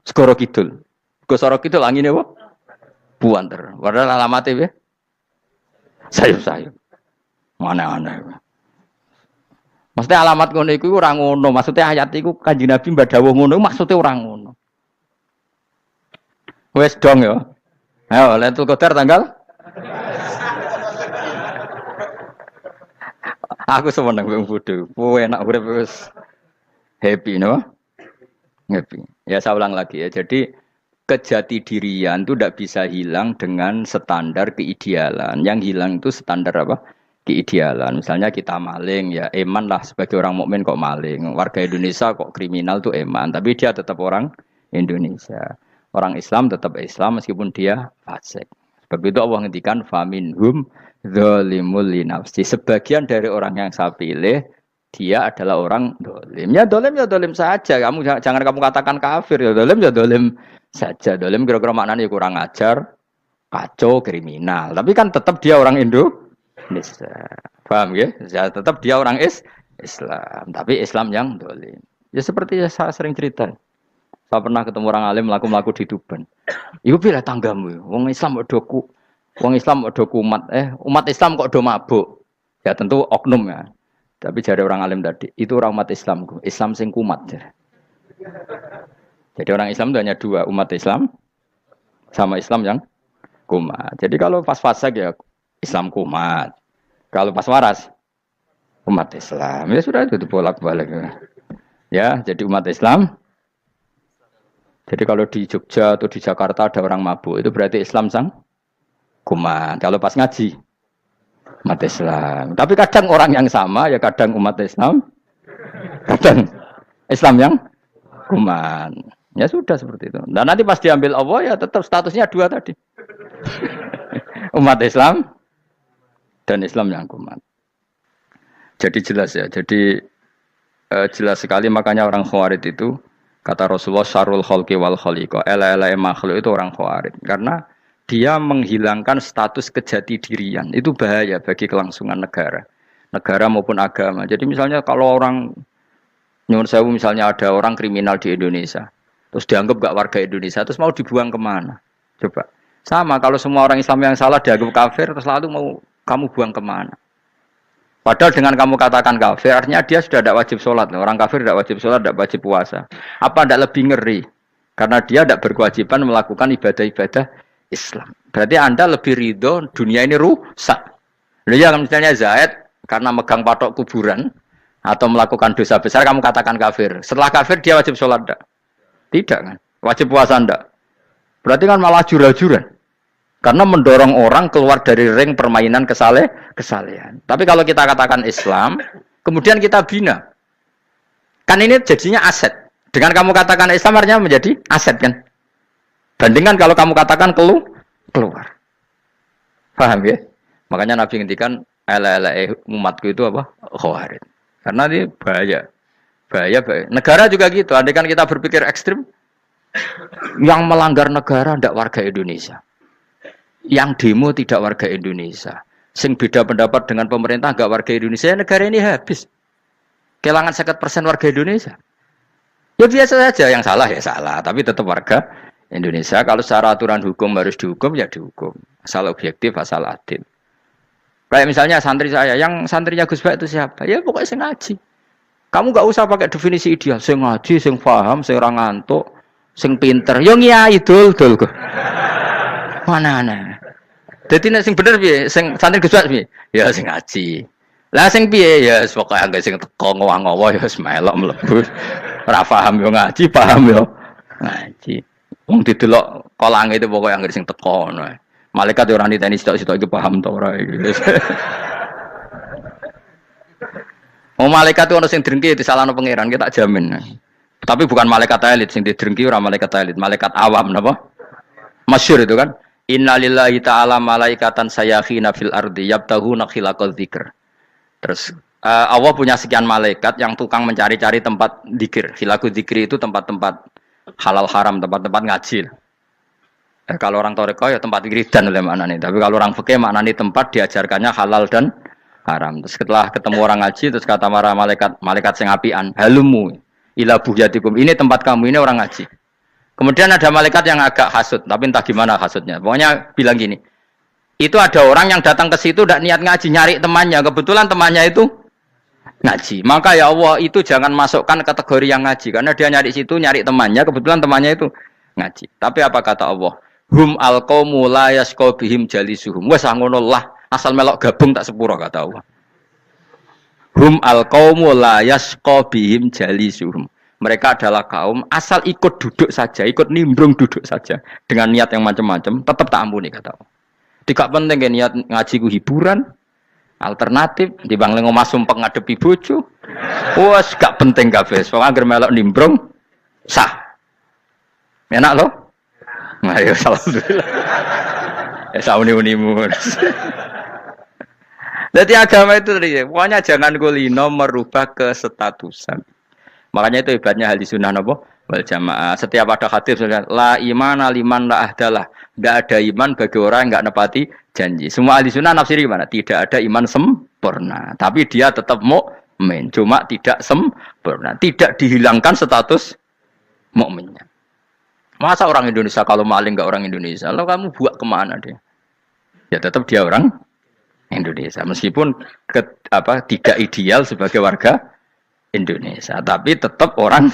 segoro kidul. Go segoro kidul angine apa? Buanter. Padahal alamate piye? Sayup-sayup. Mana-mana. Maksudnya alamat ngono iku ora ngono, maksudnya ayat iku Kanjeng Nabi mbadhawuh ngono maksudnya ora ngono. Wes dong ya. Ayo Lailatul Qadar tanggal aku seneng wong bodho. Enak urip wis happy no? Happy. Ya saya ulang lagi ya. Jadi kejati dirian itu tidak bisa hilang dengan standar keidealan. Yang hilang itu standar apa? Keidealan. Misalnya kita maling ya eman lah sebagai orang mukmin kok maling. Warga Indonesia kok kriminal tuh eman, tapi dia tetap orang Indonesia. Orang Islam tetap Islam meskipun dia fasik. Sebab itu Allah ngendikan faminhum zalimul linafsi. Sebagian dari orang yang saya pilih dia adalah orang dolim. Ya dolim saja. Kamu jangan kamu katakan kafir ya dolim saja. Dolim kira-kira maknanya kurang ajar, kacau, kriminal. Tapi kan tetap dia orang Indonesia. Paham ya? Ya tetap dia orang Islam. Tapi Islam yang dolim. Ya seperti saya sering cerita. Saya pernah ketemu orang alim melaku-melaku di Tuban. Iku pilih tanggamu. Wong Islam kok doku. Wong Islam kok doku umat Islam kok do mabuk. Ya tentu oknum ya. Tapi jari orang alim tadi, itu orang umat Islam. Islam sing kumat. Jadi orang Islam itu hanya dua, umat Islam sama Islam yang kumat. Jadi kalau pas fasik ya Islam kumat. Kalau pas waras umat Islam. Ya sudah itu bolak-balik. Ya, jadi umat Islam. Jadi kalau di Jogja atau di Jakarta ada orang mabuk, itu berarti Islam sang kumat. Kalau pas ngaji umat Islam. Tapi kadang orang yang sama ya kadang umat Islam, kadang Islam yang kumat. Ya sudah seperti itu. Dan nanti pas diambil Allah ya tetap statusnya dua tadi. Umat Islam dan Islam yang kumat. Jadi jelas ya. Jadi jelas sekali makanya orang Khawarij itu kata Rasulullah syarrul khalqi wal khaliqa. Ela-ela makhluk itu orang Khawarij karena dia menghilangkan status kejati dirian. Itu bahaya bagi kelangsungan negara maupun agama. Jadi misalnya kalau orang nyuwun sewu misalnya ada orang kriminal di Indonesia, terus dianggap gak warga Indonesia, terus mau dibuang kemana? Coba. Sama kalau semua orang Islam yang salah dianggap kafir, terus lalu mau kamu buang kemana? Padahal dengan kamu katakan kafir, artinya dia sudah tidak wajib sholat. Orang kafir tidak wajib sholat, tidak wajib puasa. Apa tidak lebih ngeri? Karena dia tidak berkewajiban melakukan ibadah-ibadah Islam. Berarti Anda lebih ridho dunia ini rusak. Loh ya misalnya Zaid karena megang patok kuburan atau melakukan dosa besar kamu katakan kafir. Setelah kafir dia wajib sholat enggak? Tidak kan? Wajib puasa enggak? Berarti kan malah jura-juran. Karena mendorong orang keluar dari ring permainan kesalehan. Tapi kalau kita katakan Islam, kemudian kita bina. Kan ini jadinya aset. Dengan kamu katakan Islam artinya menjadi aset kan? Bandingkan kalau kamu katakan keluar. Paham ya? Makanya Nabi ngendikan ala-ala umatku itu apa? Khawarij. Karena ini bahaya. Bahaya. Negara juga gitu. Andai kan kita berpikir ekstrim, yang melanggar negara tidak warga Indonesia. Yang demo tidak warga Indonesia. Sing beda pendapat dengan pemerintah enggak warga Indonesia, negara ini habis. Kehilangan 50% warga Indonesia. Ya biasa saja, yang salah ya salah, tapi tetap warga Indonesia. Kalau secara aturan hukum harus dihukum ya dihukum. Asal objektif, asal adil. Kayak misalnya santri saya, yang santrinya Gus Bak itu siapa? Ya pokoknya sing ngaji. Kamu enggak usah pakai definisi ideal, sing ngaji, sing paham, sing ora ngantuk, sing pinter. Yo ngiyai dul kok. Mana. Dadi nek sing bener piye? Sing santri Gus Bak piye? Ya sing ngaji. Lah sing piye? Ya pokoke anggere sing teko ngowah-ngowah ya wis melok mlebu. Ora paham yo ngaji, paham yo ngaji. Wong didelok kolange itu pokoke anggere sing teko ngono. Malaikat yo ora niteni sitok-sitok iki paham ta ora iki. Malaikat itu ono sing drengki disalahno pangeran, kita jamin. Tapi bukan malaikat elit sing didrengki ora malaikat elit, malaikat awam napa? Masyhur itu kan. Innalillahi ta'ala malaikatan sayakhina fil ardi yabtaghuna khilaqadz dzikr. Terus Allah punya sekian malaikat yang tukang mencari-cari tempat dzikir. Khilaqadz dzikri itu tempat-tempat halal haram, tempat-tempat ngaji. Kalau orang Toreko ya tempat wiridan oleh maknanya. Tapi kalau orang fikih maknanya tempat diajarkannya halal dan haram. Terus setelah ketemu orang ngaji, terus kata para malaikat sing apian, halumu ila buhyatikum. Ini tempat kamu, ini orang ngaji. Kemudian ada malaikat yang agak hasud, tapi entah gimana hasudnya. Pokoknya bilang gini, itu ada orang yang datang ke situ tidak niat ngaji, nyari temannya. Kebetulan temannya itu ngaji. Maka ya Allah itu jangan masukkan kategori yang ngaji, karena dia nyari situ, nyari temannya. Kebetulan temannya itu ngaji. Tapi apa kata Allah? Hum alqaumu la yasqa bihim jalisuhum. Wes ngono lah, asal melok gabung tak sepuro kata Allah. Hum alqaumu la yasqa bihim jalisuhum. Mereka adalah kaum asal ikut duduk saja, ikut nimbrung duduk saja dengan niat yang macam-macam, tetap tak ampuni kata Allah. Tidak penting ke niat ngaji ku hiburan, alternatif, dibang lengo masumpeng ngadepi bojo. Wes gak penting kabeh. Wong anggere melok nimbrung sah. Enak loh. Nah, ya alhamdulillah. Ya sauni-unimu. Jadi agama itu tadi, pokoknya jangan kulino merubah kesestatusan. Makanya itu hebatnya ahli sunnah napa wal jamaah. Setiap ada hadis la imana liman la ahdalah. Tidak ada iman bagi orang yang enggak nepati janji. Semua ahli sunnah nafsiri gimana? Tidak ada iman sempurna, tapi dia tetap mukmin, cuma tidak sempurna. Tidak dihilangkan status mukminnya. Masa orang Indonesia kalau maling enggak orang Indonesia? Lalu kamu buat kemana dia? Ya tetap dia orang Indonesia, meskipun tidak ideal sebagai warga Indonesia, tapi tetap orang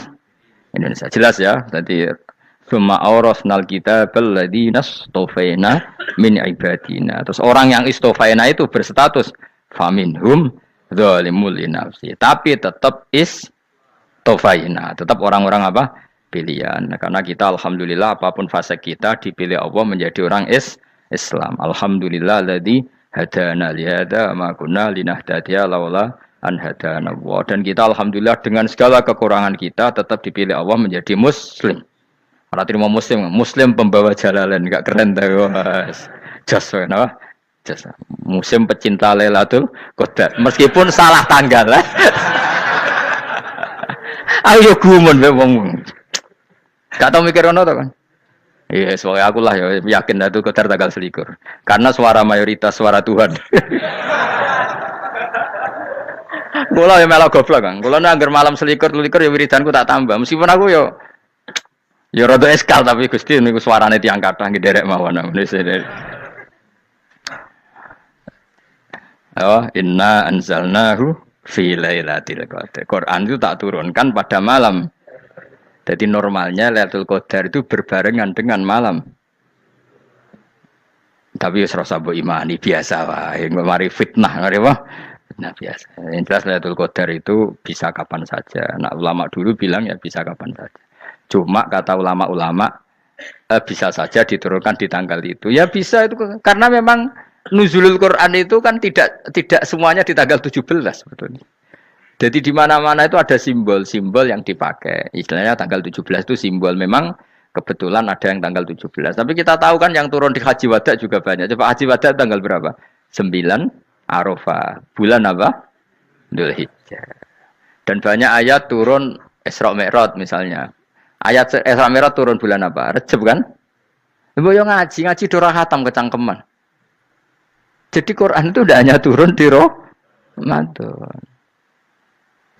Indonesia. Jelas ya. Tadi summa awrasnal kitabal ladzina istofaina min ibadina. Terus orang yang istofaina itu berstatus faminhum zalimul linafsi. Tapi tetap istofaina, tetap orang-orang apa? Pilihan. Karena kita alhamdulillah apapun fase kita dipilih Allah menjadi orang Islam. Alhamdulillah alladzi hadana li hadza ma kunna linahtadiya laula an hadana Allah. Dan kita alhamdulillah dengan segala kekurangan kita tetap dipilih Allah menjadi muslim. Ora terima muslim pembawa jalalain, enggak keren ta Mas. Jos napa? Jos. Muslim pecinta Lailatul Qadar. Meskipun salah tanggal. Ayo gumun wae wong. Gak tau mikir ono to kan? Iya, soalnya aku lah ya yakin itu Qadar tanggal 21. Karena suara mayoritas suara Tuhan. Kula ya melok goblok kan. Kula nek anggar malam 21 ya wiridanku tak tambah. Meskipun aku ya rada eskal tapi Gusti niku suarane tiyang kathah nggih derek mawon. Oh, inna anzalnahu fi lailatul qadar. Quran itu tak turunkan pada malam. Jadi normalnya Lailatul Qadar itu berbarengan dengan malam Tapi wis rasa mbok imani biasa wae. Mari fitnah, mari apa? Fitnah biasa. Yang jelas Lailatul Qadar itu bisa kapan saja. Nah, ulama dulu bilang ya bisa kapan saja. Cuma kata ulama-ulama bisa saja diturunkan di tanggal itu. Ya bisa itu karena memang nuzulul Quran itu kan tidak semuanya di tanggal 17 sebetulnya. Jadi di mana-mana itu ada simbol-simbol yang dipakai. Istilahnya tanggal 17 itu simbol memang kebetulan ada yang tanggal 17. Tapi kita tahu kan yang turun di Haji Wada juga banyak. Coba Haji Wada tanggal berapa? 9 Arafah. Bulan apa? Dzulhijjah. Dan banyak ayat turun Isra Mi'raj misalnya. Ayat Isra Mi'raj turun bulan apa? Rejab kan? Ibu yang ngaji dora khatam kecangkeman. Jadi Quran itu tidak hanya turun di Ramadan.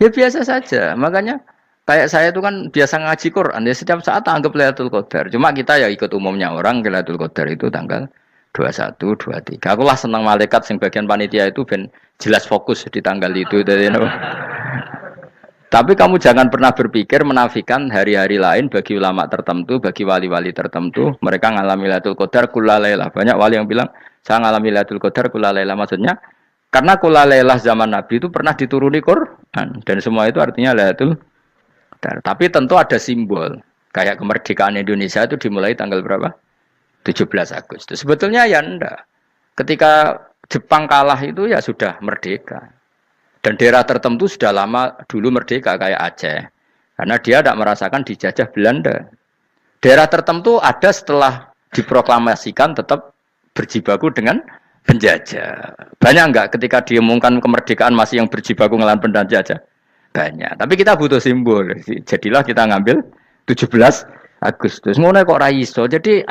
Ya biasa saja. Makanya kayak saya itu kan biasa ngaji Quran. Ya setiap saat anggap Lailatul Qadar. Cuma kita ya ikut umumnya orang Lailatul Qadar itu tanggal 21, 23. Aku lah senang malaikat sing bagian panitia itu ben jelas fokus di tanggal itu. Tapi kamu jangan pernah berpikir menafikan hari-hari lain bagi ulama tertentu, bagi wali-wali tertentu. Mereka ngalami Lailatul Qadar kulalailah. Banyak wali yang bilang, saya ngalami Lailatul Qadar kulalailah. Maksudnya, karena kulalailah zaman Nabi itu pernah dituruni Quran. Dan semua itu artinya Lailatul Qadar. Tapi tentu ada simbol. Kayak kemerdekaan Indonesia itu dimulai tanggal berapa? 17 Agustus. Sebetulnya ya enggak. Ketika Jepang kalah itu ya sudah merdeka. Dan daerah tertentu sudah lama dulu merdeka kayak Aceh. Karena dia tidak merasakan dijajah Belanda. Daerah tertentu ada setelah diproklamasikan tetap berjibaku dengan penjajah. Banyak enggak ketika diumumkan kemerdekaan masih yang berjibaku ngelawan penjajah? Banyak. Tapi kita butuh simbol. Jadilah kita ngambil 17 Agustus. Ngono kok ra iso. Jadi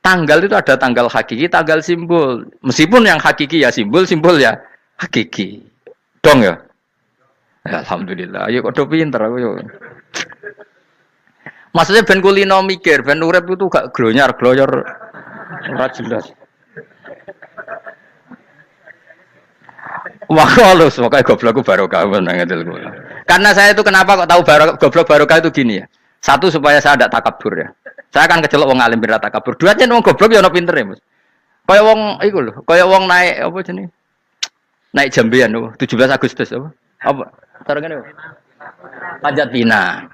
tanggal itu ada tanggal hakiki, tanggal simbol. Meskipun yang hakiki ya simbol ya hakiki. Dong ya? Ya alhamdulillah. Ayo kok pinter aku yo. Maksudnya ben kulino mikir, ben urip itu gak glonyar-glonyor ora jelas. Wah, halus, makanya goblokku barokah menang ngedel kula. Karena saya itu kenapa kok tahu goblok barokah itu gini ya. Satu supaya saya tidak takabur ya. Saya akan kecelok wong alim berat takabur. Dua aja wong goblok ya ono pinter ya, Mas. Kaya wong iku lho, kaya wong naik apa jenenge? Naik jambian lho, 17 Agustus apa? Apa? Tarengane. Panjat Pinang.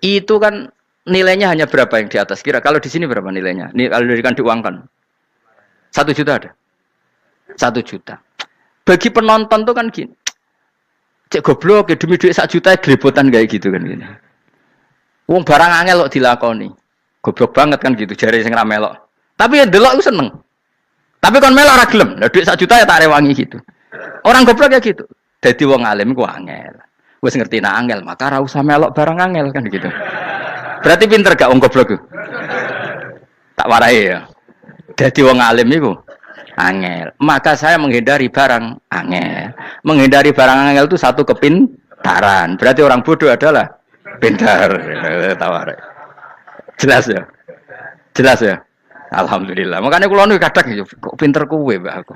Itu kan nilainya hanya berapa yang di atas kira? Kalau di sini berapa nilainya? Ini kalau diberikan diuangkan. 1 juta ada. 1 juta. Bagi penonton tuh kan gini. Cek goblok ya demi duit 1 juta grebotan kayak gitu kan gini. Wong barang angel kok dilakoni. Goblok banget kan gitu jare sing ra melok. Tapi ya delok iku seneng. Tapi kon melok ora gelem. Lah duit 1 juta ya tak rewangi gitu. Orang goblok ya gitu. Dadi wong alim ku angel. Wis ngerti nak angel, maka ora usah melok barang angel kan gitu. Berarti pinter gak wong goblok ku? Tak warai ya. Dadi wong alim iku angel. Maka saya menghindari barang angel. Menghindari barang angel itu satu kepintaran. Berarti orang bodoh adalah pintar. Tawar. Jelas ya? Jelas ya? Alhamdulillah. Makanya kula nu kadang kok pinter kuwe mbak aku.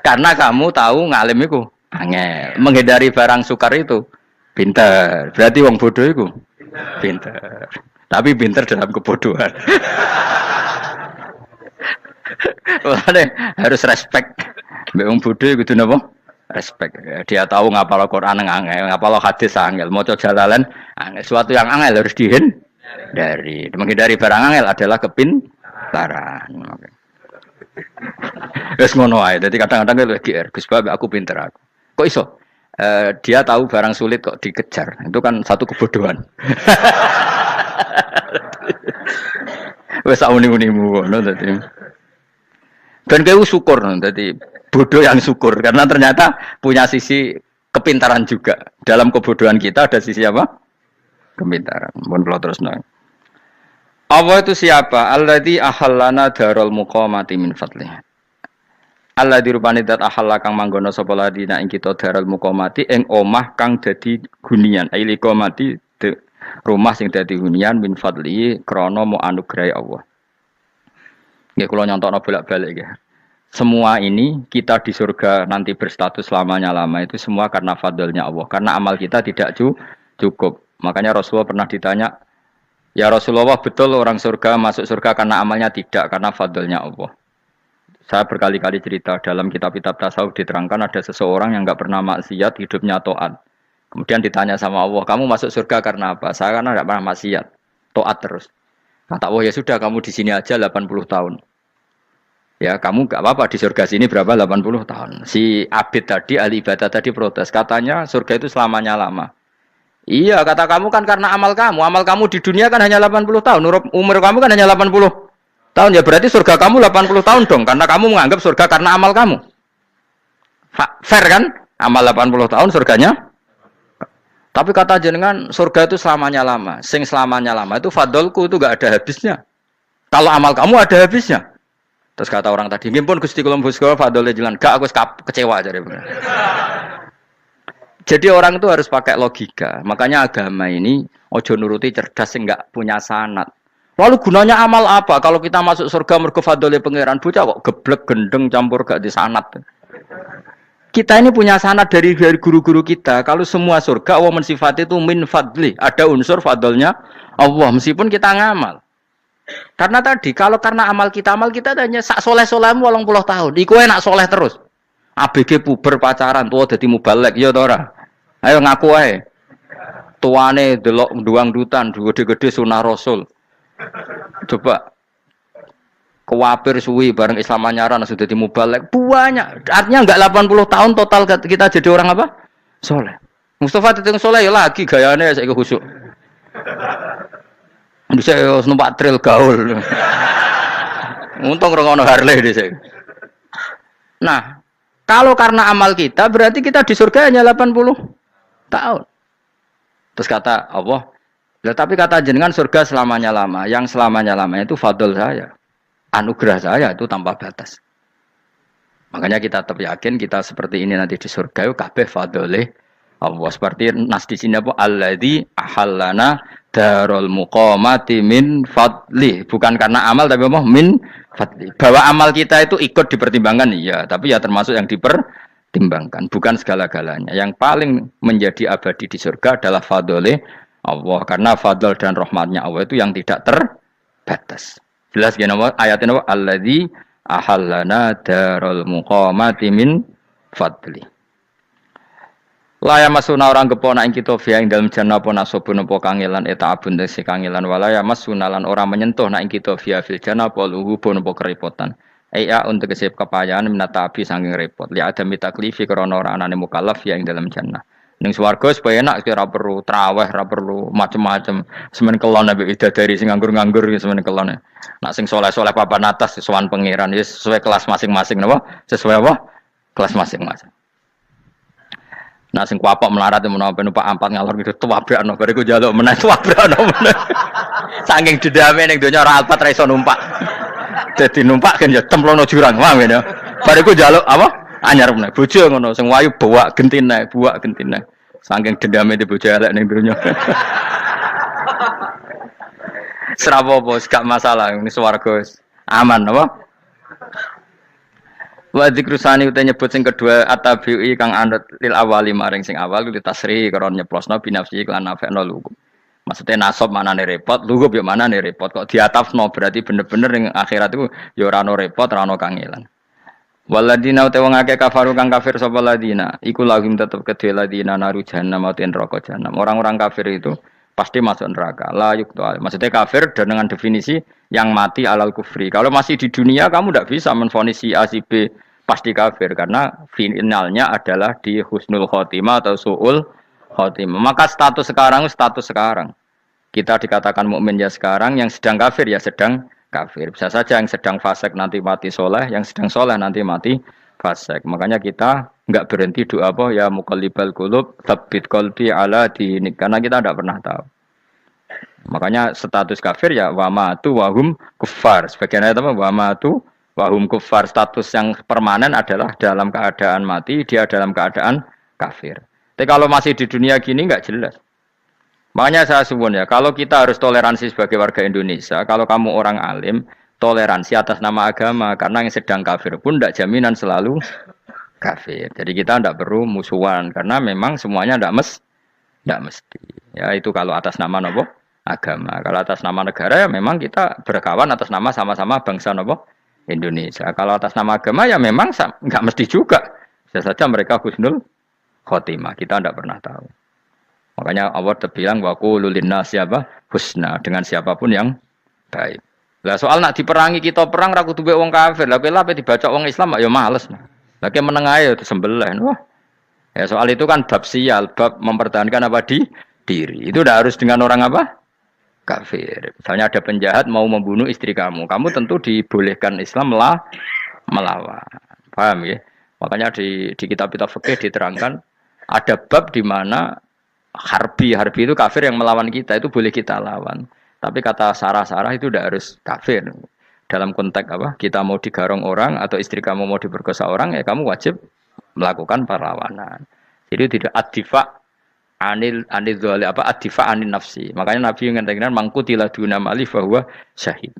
Karena kamu tahu ngalim iku angel. Menghindari barang sukar itu pintar. Berarti wong bodoh iku pintar. Tapi pintar dalam kebodohan. Harus respect. Mbak wong bodoh kudu napa? Respect. Dia tahu ngapal Quran angel, ngapal hadis angel, maca jalalan angel. Sesuatu yang angel harus dihindari. Menghindari barang angel adalah kepintaran. Wes ngono ae. Dadi kadang-kadang GR, Gus Bab aku pinter aku. Kok iso? Dia tahu barang sulit kok dikejar. Itu kan satu kebodohan. Wes uni-unimu ngono dadi. Dan kayak syukur, jadi bodoh yang syukur karena ternyata punya sisi kepintaran juga. Dalam kebodohan kita ada sisi apa? Kepintaran. Mohon kalau terus nang. Allah itu siapa? Alladzi ahallana darul muqamati min fadlih. Alladzi rupane dat ahalla kang manggono sapa ladina ing kita darul muqamati ing omah kang dadi hunian. Aili qamati rumah sing dadi hunian min fadli krana mu anugrahi Allah. Nggih kula nyontokno bolak-balik nggih. Semua ini kita di surga nanti berstatus lamanya-lama itu semua karena fadlnya Allah. Karena amal kita tidak cukup. Makanya Rasulullah pernah ditanya, Ya Rasulullah betul orang surga masuk surga karena amalnya tidak karena fadlnya Allah. Saya berkali-kali cerita dalam kitab-kitab tasawuf diterangkan ada seseorang yang nggak pernah maksiat hidupnya taat. Kemudian ditanya sama Allah, kamu masuk surga karena apa? Saya karena nggak pernah maksiat, taat terus. Kata Allah ya sudah kamu di sini aja 80 tahun. Ya kamu nggak apa-apa di surga sini berapa 80 tahun. Si Abid tadi ahli ibadah tadi protes katanya surga itu selamanya lama. Iya, kata kamu kan karena amal kamu. Amal kamu di dunia kan hanya 80 tahun. Umur kamu kan hanya 80 tahun. Ya berarti surga kamu 80 tahun dong. Karena kamu menganggap surga karena amal kamu. Fair kan? Amal 80 tahun surganya. Tapi kata jenengan surga itu selamanya lama. Sing selamanya lama itu fadolku itu gak ada habisnya. Kalau amal kamu ada habisnya. Terus kata orang tadi, ngimpun Gusti kula mbusga fadole jalan. Gak aku kecewa aja. Jadi orang itu harus pakai logika. Makanya agama ini ojo nuruti cerdas yang nggak punya sanad. Lalu gunanya amal apa? Kalau kita masuk surga mergo fadhole pangeran bocah kok geblek gendeng campur gak di sanad. Kita ini punya sanad dari guru-guru kita. Kalau semua surga Allah mensifati itu min fadli, ada unsur fadlnya Allah meskipun kita ngamal. Karena tadi kalau karena amal kita hanya sak soleh-solehmu 80 tahun. Iku enak soleh terus. ABG puber pacaran tua dadi mubalek ya ta ora? Ayo ngaku ae. Tuane delok duang-dutan, gede-gede sunah Rasul. Coba kuwapir suwi bareng Islam anyaran sudah dadi mubalek. Banyak. Artinya enggak 80 tahun total kita jadi orang apa? Soleh. Mustafa teteng soleh ya lagi gayane saiki khusuk. Bisa numpak trail gaul. Untung ngono Harley dhisik. Nah, kalau karena amal kita berarti kita di surga hanya 80 tahun. Terus kata Allah, tapi kata jenengan surga selamanya lama. Yang selamanya lama itu fadl saya. Anugerah saya itu tanpa batas. Makanya kita tetap yakin kita seperti ini nanti di surga itu kabeh fadlih Allah. Seperti nas di sini apa? Alladzi ahallana darul muqamati min fadli. Bukan karena amal tapi apa? Min fadli. Bahwa amal kita itu ikut dipertimbangkan iya, tapi ya termasuk yang dipertimbangkan, bukan segala-galanya. Yang paling menjadi abadi di surga adalah fadlih Allah, karena fadl dan rahmatnya Allah itu yang tidak terbatas. Jelas gini ayatnya apa? Alladzi ahallana darul muqamati min fadli. Laya masuna orang kepona ing kita via ing dalam jannah apa nasobun apa kangelan eta abun desi kangelan walaya masuna lan orang menyentuh nak ing kita via fil jannah apa luhubun apa kerepotan. Aya untuk kesep kepayahan minata api saking repot. Li ada mitaklifi krana ora anane mukallaf via ing dalam jannah. Ning swarga supaya enak kira perlu traweh, ora perlu macem-macem. Semen kelon nabi dari sing nganggur-nganggur semen kelon. Nak sing soleh-soleh papan atas sowan pangeran wis sesuai kelas masing-masing napa? Sesuai apa? Kelas masing-masing. Nah sing kuapok melarat menawa numpak ampat ngalor gitu tuwabrakno bariku njaluk meneh tuwabrakno meneh. Saking dendame ning donya ora alpat ra iso numpak. Dadi numpak kan ya templono jurang wae ya. Bariku njaluk apa? Anyar meneh. Bojo ngono sing wayu buak gentine. Saking dendame di bojo elek ning donya. Serapopo gak masalah ini swarga aman apa? Wa dzikrusani uta nyebut sing kedua atabi'i kang anut lil awali maring sing awal li tasri karo nyeplosno binafsi lan nafekno lugu. Maksudnya nasab manane repot, lugu yo manane repot kok diatafno berarti bener-bener ning akhirat iku yo ora ono repot, ora ono kangelan. Waladina uta wong akeh kafaru kang kafir sapa ladina, iku lahum tetep kedhe ladina naru jahannam utawa neraka jahannam. Orang-orang kafir itu pasti masuk neraka. La yuqtal. Maksudnya kafir dengan definisi yang mati alal kufri. Kalau masih di dunia kamu tidak bisa menvonis si A si B pasti kafir karena finalnya adalah di husnul khotimah atau suul khotimah. Maka status sekarang. Kita dikatakan mukmin ya sekarang, yang sedang kafir ya sedang kafir. Bisa saja yang sedang fasik nanti mati soleh, yang sedang soleh nanti mati fasik. Makanya kita enggak berhenti doa apa ya muqallibal qulub tsabbit qalbi ala dinik karena kita tidak pernah tahu. Makanya status kafir ya wamatu wahum kufar. Sebagian ayat apa wamatu wahum kufar, status yang permanen adalah dalam keadaan mati, dia dalam keadaan kafir. Tapi kalau masih di dunia gini enggak jelas. Makanya saya suwun ya, kalau kita harus toleransi sebagai warga Indonesia, kalau kamu orang alim, toleransi atas nama agama, karena yang sedang kafir pun tidak jaminan selalu kafir. Jadi kita tidak perlu musuhan, karena memang semuanya tidak mesti. Ya itu kalau atas nama nopo agama. Kalau atas nama negara ya memang kita berkawan atas nama sama-sama bangsa nopo Indonesia. Kalau atas nama agama ya memang nggak mesti juga. Bisa saja mereka husnul khotimah. Kita tidak pernah tahu. Makanya Allah terbilang wa qulu siapa husna dengan siapapun yang baik. Lah soal nak diperangi kita perang ra kudu wong kafir. Lah ape dibaca wong Islam ya males. Lagi meneng ae disembelih. Wah. Ya soal itu kan bab sial, bab mempertahankan apa diri. Itu udah harus dengan orang apa? Kafir. Misalnya ada penjahat mau membunuh istri kamu. Kamu tentu dibolehkan Islam melawan. Paham ya? Makanya di kitab-kitab fikih diterangkan ada bab di mana harbi itu kafir yang melawan kita itu boleh kita lawan. Tapi kata sarah itu tidak harus kafir. Dalam konteks apa? Kita mau digarong orang atau istri kamu mau diperkosa orang, ya kamu wajib melakukan perlawanan. Jadi tidak adifa anil dzali apa adifa anin nafsi. Makanya Nabi mengatakan mangkutila duna mali bahwa syahid.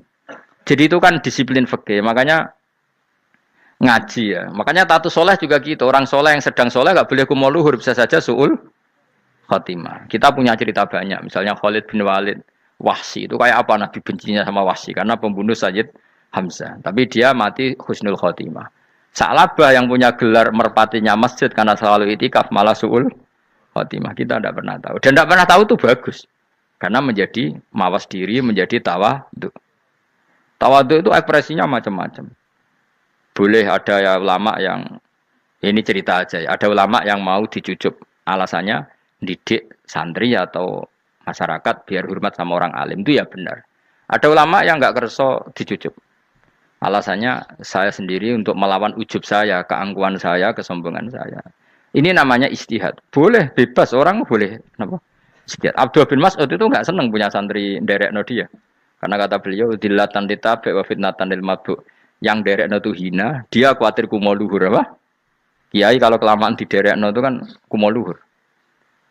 Jadi itu kan disiplin fikih. Makanya ngaji ya. Makanya tatu soleh juga gitu. Orang soleh yang sedang soleh nggak boleh kumul luhur, bisa saja suul khotimah. Kita punya cerita banyak. Misalnya Khalid bin Walid, Wahsy itu kayak apa Nabi bencinya sama Wahsy karena pembunuh Sayyid Hamzah. Tapi dia mati husnul khotimah. Sa'labah yang punya gelar merpatinya masjid karena selalu itikaf malah suul khotimah. Kita tidak pernah tahu. Dan tidak pernah tahu itu bagus. Karena menjadi mawas diri, menjadi tawadhu. Tawadhu itu ekspresinya macam-macam. Boleh ada ya ulama yang ini cerita aja ya. Ada ulama yang mau dicucup. Alasannya didik santri atau masyarakat biar hormat sama orang alim itu ya benar. Ada ulama yang nggak kerso dicucup. Alasannya saya sendiri untuk melawan ujub saya, keangkuhan saya, kesombongan saya. Ini namanya istihad. Boleh bebas orang boleh. Kenapa? Istihad. Abdul bin Mas'ud itu nggak senang punya santri derekno dia. Karena kata beliau dilatan ditabe wa fitnatan lil mabuk. Yang derekno itu hina, dia khawatir kumo luhur apa? Kiai kalau kelamaan di derekno itu kan kumo luhur.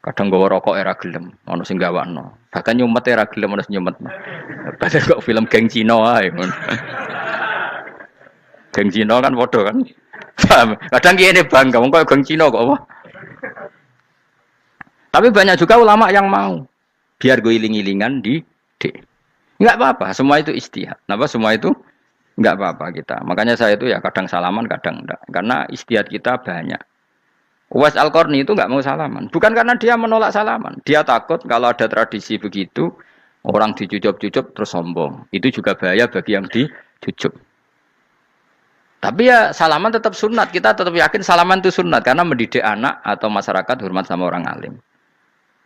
Kadang gawa rokok era gelem, ono sing gawakno. Bahkan nyumet era gelem ono sing nyumet. Padahal kok film geng Cina ae ngono. Geng Cina kan padha kan. Kadang kene bangga wong kok geng Cina kok apa. Tapi banyak juga ulama yang mau biar gue iling-ilingan di enggak apa-apa, semua itu istihad. Napa semua itu enggak apa-apa kita. Makanya saya itu ya kadang salaman, kadang enggak. Karena istihad kita banyak. Uwais Al-Qarni itu nggak mau salaman. Bukan karena dia menolak salaman. Dia takut kalau ada tradisi begitu, orang dicucup-cucup terus sombong. Itu juga bahaya bagi yang dicucup. Tapi ya salaman tetap sunat. Kita tetap yakin salaman itu sunat. Karena mendidik anak atau masyarakat hormat sama orang alim.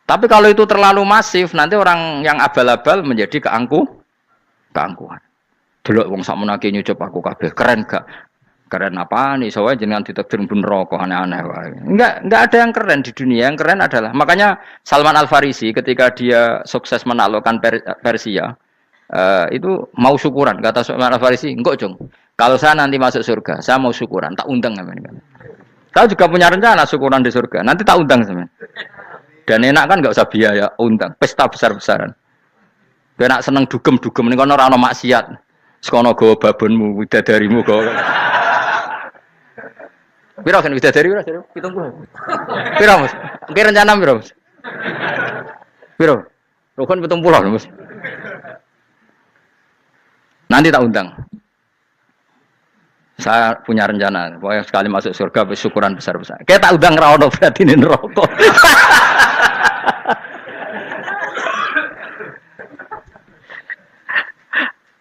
Tapi kalau itu terlalu masif, nanti orang yang abal-abal menjadi keangkuhan. Delok wong sakmenake nyucup aku kabeh. Keren gak? Keren apa nih? Soalnya jangan ditakdir pun rokok aneh-aneh. Enggak ada yang keren di dunia. Yang keren adalah makanya Salman Al Farisi ketika dia sukses menaklukkan Persia itu mau syukuran. Kata Salman Al Farisi, enggak Jong. Kalau saya nanti masuk surga, saya mau syukuran. Tak undang kan. Saya juga punya rencana syukuran di surga. Nanti tak undang semen. Dan enak kan enggak usah biaya undang. Pesta besar-besaran. Enak seneng dugem-dugem ning kono ora ono maksiat. Sekono go babonmu, widadarimu go. Piro kan widadari piro? 70. Piro, Mas? Oke rencana piro, Mas? Piro? Rukun 70, Mas. Nanti tak undang. Saya punya rencana, pokoknya sekali masuk surga syukuran besar-besar. Kayak tak undang ra ono berarti ning neraka.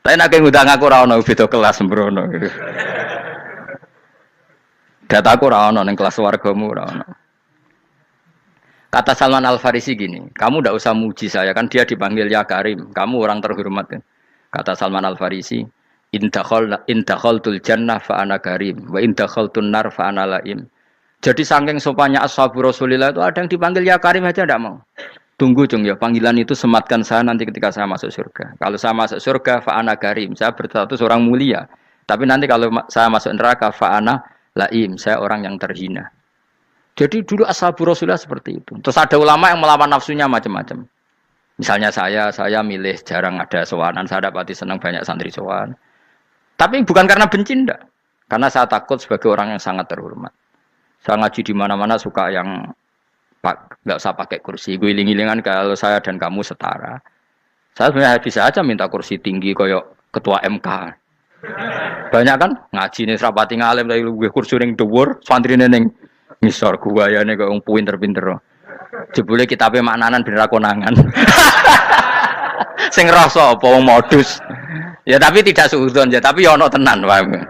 Tapi nek ngundang aku ora ono beda kelas sembrono. Dataku ora ono ning kelas wargamu ora ono. Kata Salman Al Farisi gini, kamu ndak usah muji saya kan dia dipanggil ya Karim, kamu orang terhormat kan. Kata Salman Al Farisi, in dakhaltul jannah fa ana karim wa in dakhaltun nar fa ana laim. Jadi saking sopannya ashabu Rasulillah itu ada yang dipanggil ya Karim aja ndak mau. Tunggu Jung ya, panggilan itu sematkan saya nanti ketika saya masuk surga. Kalau saya masuk surga fa ana karim, saya berstatus orang mulia. Tapi nanti kalau saya masuk neraka fa ana laim, saya orang yang terhina. Jadi dulu ashabu Rasulullah seperti itu. Terus ada ulama yang melawan nafsunya macam-macam. Misalnya saya milih jarang ada sowanan, saya dapati senang banyak santri sowan. Tapi bukan karena benci enggak. Karena saya takut sebagai orang yang sangat terhormat. Saya ngaji di mana-mana suka yang enggak usah pakai kursi. Guling-gilingan kalau saya dan kamu setara. Saya sebenarnya bisa aja minta kursi tinggi koyok ketua MK. Banyak kan ngaji nih serapati ngalim dari gue kursi ning dhuwur, santri ning ngisor guayane kok wong pinter-pinter. Jebule kitabe maknanan ben ra konangan. Sing rasa apa wong modus. Ya tapi tidak suudzon ya, tapi ya ono tenan, paham.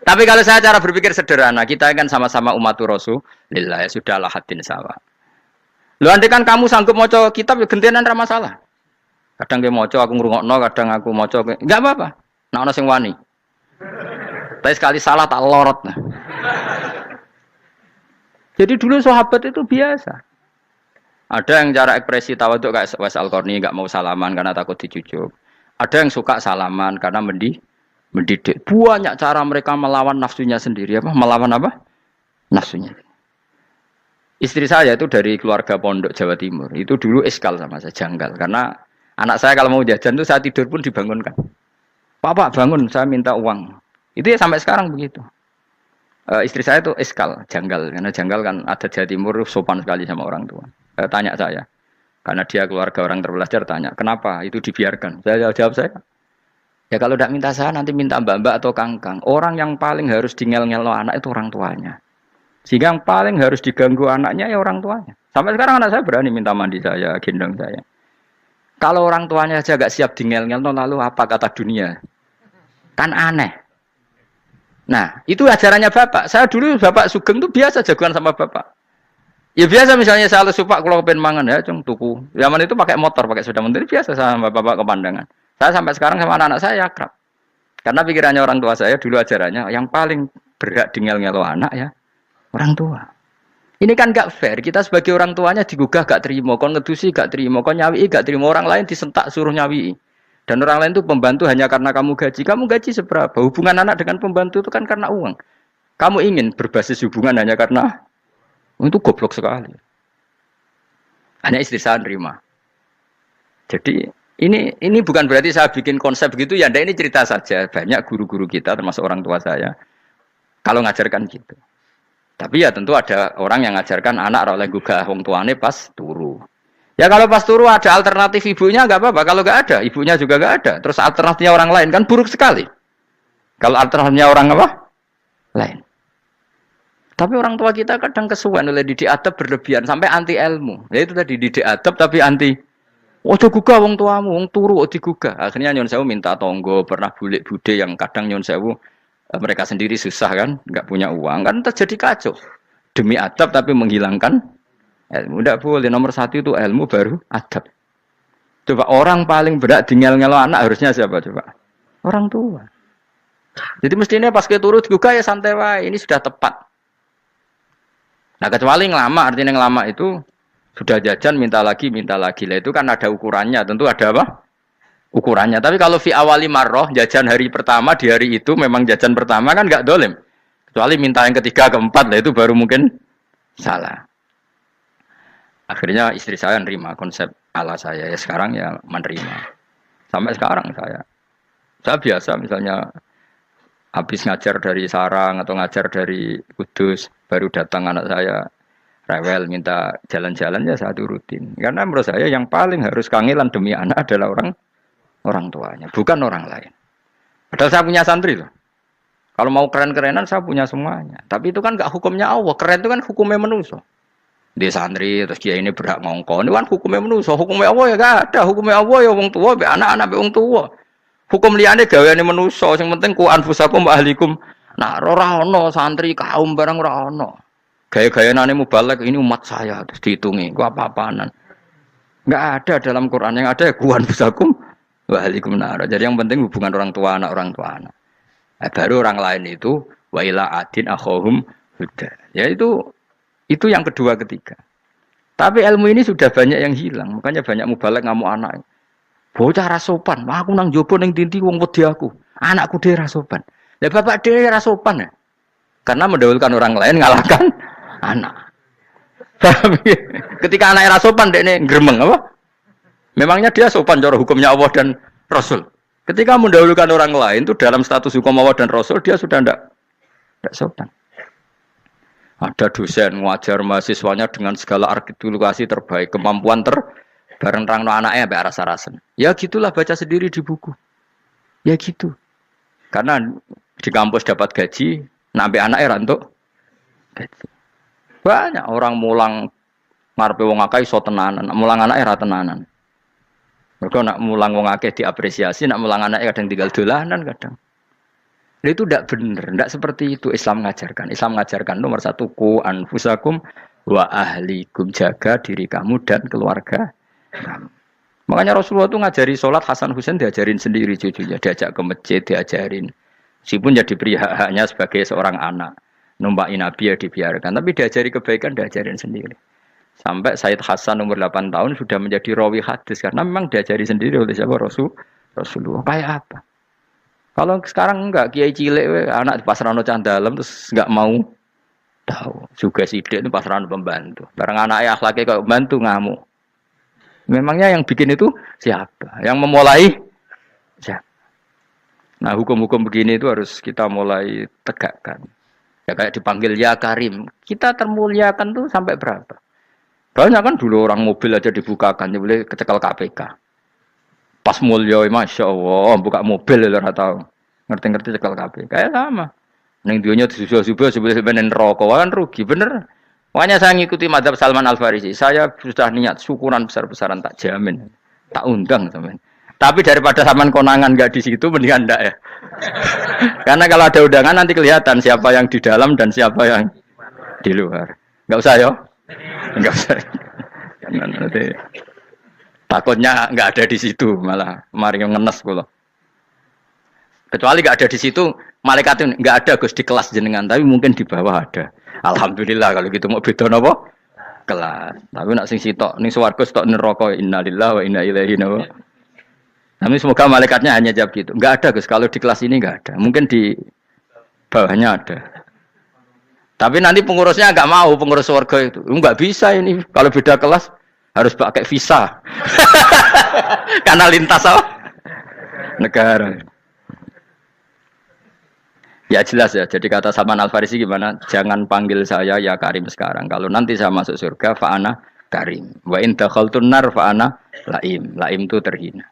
Tapi kalau saya cara berpikir sederhana, kita kan sama-sama umatur Rasulillah, ya sudahlah hadin sawa. Lu andai kan kamu sanggup maca kitab ya gentenan ra masalah. Kadang ge maca aku ngrungokno, kadang aku maca enggak apa-apa. Nek ana sing wani. Tapi sekali salah tak lorot. Nah. Jadi dulu sahabat itu biasa. Ada yang cara ekspresi tawaduk kayak Wais Al-Qarni enggak mau salaman karena takut dicucuk. Ada yang suka salaman karena mendidik. Banyak cara mereka melawan nafsunya sendiri apa? Melawan apa? Nafsunya. Istri saya itu dari keluarga pondok Jawa Timur. Itu dulu eskal sama saya, janggal. Karena anak saya kalau mau jajan tuh saya tidur pun dibangunkan. Pak bangun, saya minta uang. Itu ya sampai sekarang begitu. Istri saya itu eskal, janggal. Karena janggal kan ada Jawa Timur sopan sekali sama orang tua. Tanya saya. Karena dia keluarga orang terpelajar, tanya. Kenapa itu dibiarkan? Saya jawab saya. Ya kalau tidak minta saya, nanti minta mbak-mbak atau kangkang. Orang yang paling harus dingel-ngel anak itu orang tuanya. Sehingga yang paling harus diganggu anaknya ya orang tuanya. Sampai sekarang anak saya berani minta mandi saya, gendong saya. Kalau orang tuanya saja gak siap dingel-ngel, lalu apa kata dunia? Kan aneh. Nah, itu ajarannya bapak. Saya dulu bapak Sugeng itu biasa jagoan sama bapak. Ya biasa misalnya saya lesupak kalau kepen mangan ya, cung tuku. Zaman itu pakai motor, pakai sepeda motor biasa sama bapak ke pandangan. Saya sampai sekarang sama anak-anak saya akrab. Karena pikirannya orang tua saya dulu ajarannya yang paling berhak dingel-ngelo anak ya orang tua. Ini kan gak fair. Kita sebagai orang tuanya digugah gak terima, kon ngedusi gak terima, kon nyawi gak terima, orang lain disentak suruh nyawi. Dan orang lain itu pembantu hanya karena kamu gaji. Kamu gaji seberapa? Hubungan anak dengan pembantu itu kan karena uang. Kamu ingin berbasis hubungan hanya karena itu goblok sekali. Hanya istri saya nerima. Jadi ini bukan berarti saya bikin konsep begitu ya. Ini cerita saja. Banyak guru-guru kita termasuk orang tua saya kalau ngajarkan gitu. Tapi ya tentu ada orang yang ngajarkan anak oleh gugah wong tuane pas turu. Ya kalau pas turu ada alternatif ibunya enggak apa-apa. Kalau enggak ada, ibunya juga enggak ada. Terus alternatifnya orang lain kan buruk sekali. Kalau alternatifnya orang apa? Lain. Tapi orang tua kita kadang kesuwen oleh didik adab berlebihan sampai anti ilmu. Ya itu tadi didik adab tapi anti. Ojo gugah wong tuamu, wong turu ojo digugah. Akhirnya Nyon Sewu minta tonggo, pernah bulik bude yang kadang Nyon Sewu mereka sendiri susah kan, enggak punya uang kan terjadi kacau. Demi adab tapi menghilangkan ilmu. Tidak boleh. Nomor satu itu ilmu baru adab. Coba orang paling berat dingel-ngelo anak harusnya siapa coba? Orang tua. Jadi mestinya pas ke turu digugah ya santai wae. Ini sudah tepat. Nah kecuali ngelama, artinya ngelama itu sudah jajan minta lagi lah itu kan ada ukurannya, tentu ada apa? Ukurannya. Tapi kalau fi awali marroh jajan hari pertama di hari itu memang jajan pertama kan nggak dolim. Kecuali minta yang ketiga keempat lah itu baru mungkin salah. Akhirnya istri saya nerima konsep ala saya ya sekarang ya menerima. Sampai sekarang saya biasa misalnya habis ngajar dari Sarang atau ngajar dari Kudus, baru datang anak saya rewel minta jalan-jalan ya saya turutin. Karena menurut saya yang paling harus kangelan demi anak adalah orang tuanya, bukan orang lain. Padahal saya punya santri loh. Kalau mau keren-kerenan saya punya semuanya. Tapi itu kan gak hukumnya Allah. Keren itu kan hukumnya manusia. Dia santri terus dia ini berhak ngongkon. Ini kan hukumnya manusia. Hukumnya Allah ya gak ada. Hukumnya Allah ya wong tua, be anak-anak be wong tua. Hukum liyane gaweane manusa, sing penting ku anfusakum wa ahlikum. Nah, ora ono santri kaum barang ora ono. Gaya-gayanane mubalek ini umat saya terus dihitungi. Ku apa-apaanan. Enggak ada dalam Quran yang ada ya ku anfusakum wa ahlikum nar. Jadi yang penting hubungan orang tua anak. Baru orang lain itu wa ila adin akhahum huda. Ya itu yang kedua ketiga. Tapi ilmu ini sudah banyak yang hilang. Makanya banyak mubalek ngamuk anak. Bocah rasopan, aku nang jopo ning tinti wong wedi aku. Anakku dhewe rasopan. Lah bapak dhewe rasopan ya. Karena mendahulukan orang lain ngalahkan anak. Ketika anaknya rasopan dekne gremeng apa? Memangnya dia sopan cara hukumnya Allah dan Rasul. Ketika mendahulukan orang lain itu dalam status hukum Allah dan Rasul dia sudah tidak sopan. Ada dosen ngajar mahasiswanya dengan segala artikulasi terbaik, kemampuan terbaik. Bareng terangno anaknya sampai rasa-rasen. Ya gitulah baca sendiri di buku. Ya gitu. Karena di kampus dapat gaji, nampe anaknya rantuk gaji. Banyak orang mulang ngarepe wong akeh iso tenanan, mulang anake ra tenanan. Mergo nak mulang wong akeh diapresiasi, nak mulang anake kadang tinggal dolanan kadang. Itu tidak benar, tidak seperti itu Islam mengajarkan. Islam mengajarkan nomor satu ku anfusakum wa ahlikum, jaga diri kamu dan keluarga kamu. Makanya Rasulullah itu ngajari sholat, Hasan Husain diajarin sendiri cucunya, diajak ke masjid, diajarin. Meskipun jadi beri hak-haknya sebagai seorang anak, numpakin Nabi ya dibiarkan, tapi diajari kebaikan diajarin sendiri. Sampai Sayyid Hasan umur 8 tahun sudah menjadi rawi hadis karena memang diajari sendiri oleh siapa Rasulullah. Kayak apa? Kalau sekarang enggak, kiai cilik anak di pasrano candalem terus enggak mau tahu. Juga sidik itu pasrano pembantu. Barang anaknya akhlaknya kayak bantu ngamuk. Memangnya yang bikin itu siapa? Yang memulai siapa? Nah, hukum-hukum begini itu harus kita mulai tegakkan. Ya kayak dipanggil ya Karim. Kita termuliakan tuh sampai berapa? Banyak kan dulu orang mobil aja dibukakan, ya boleh kecekel KPK. Pas mulia, masya Allah, buka mobil ya tahu. Ngerti-ngerti cekel KPK. Kayak sama. Neng dunia disusul-susul sebelum rokok kan rugi, bener. Makanya saya ngikuti mazhab Salman Al Farisi. Saya sudah niat syukuran besar-besaran tak jamin, tak undang teman. Tapi daripada Salman konangan nggak di situ, mendingan ndak ya. Karena kalau ada undangan nanti kelihatan siapa yang di dalam dan siapa yang di luar. Nggak usah yo, nggak usah. Nanti takutnya nggak ada di situ, malah mari ngenes pula. Kecuali nggak ada di situ, malaikat itu nggak ada Gus di kelas jenengan, tapi mungkin di bawah ada. Alhamdulillah kalau gitu mau beda napa? Kelas. Tapi nak sing sitok ning swarga sitok neraka innalillahi wa inna ilaihi raji'un. Tapi semoga malaikatnya hanya jawab gitu. Enggak ada Gus, kalau di kelas ini enggak ada. Mungkin di bawahnya ada. Tapi nanti pengurusnya enggak mau, pengurus warga itu. Enggak bisa ini. Kalau beda kelas harus pakai visa. Karena lintas apa? Negara. Ya jelas ya. Jadi kata Salman Al Farisi gimana? Jangan panggil saya ya Karim sekarang. Kalau nanti saya masuk surga, fa'ana Karim. Wa in dakhaltun nar fa'ana laim. Laim itu terhina.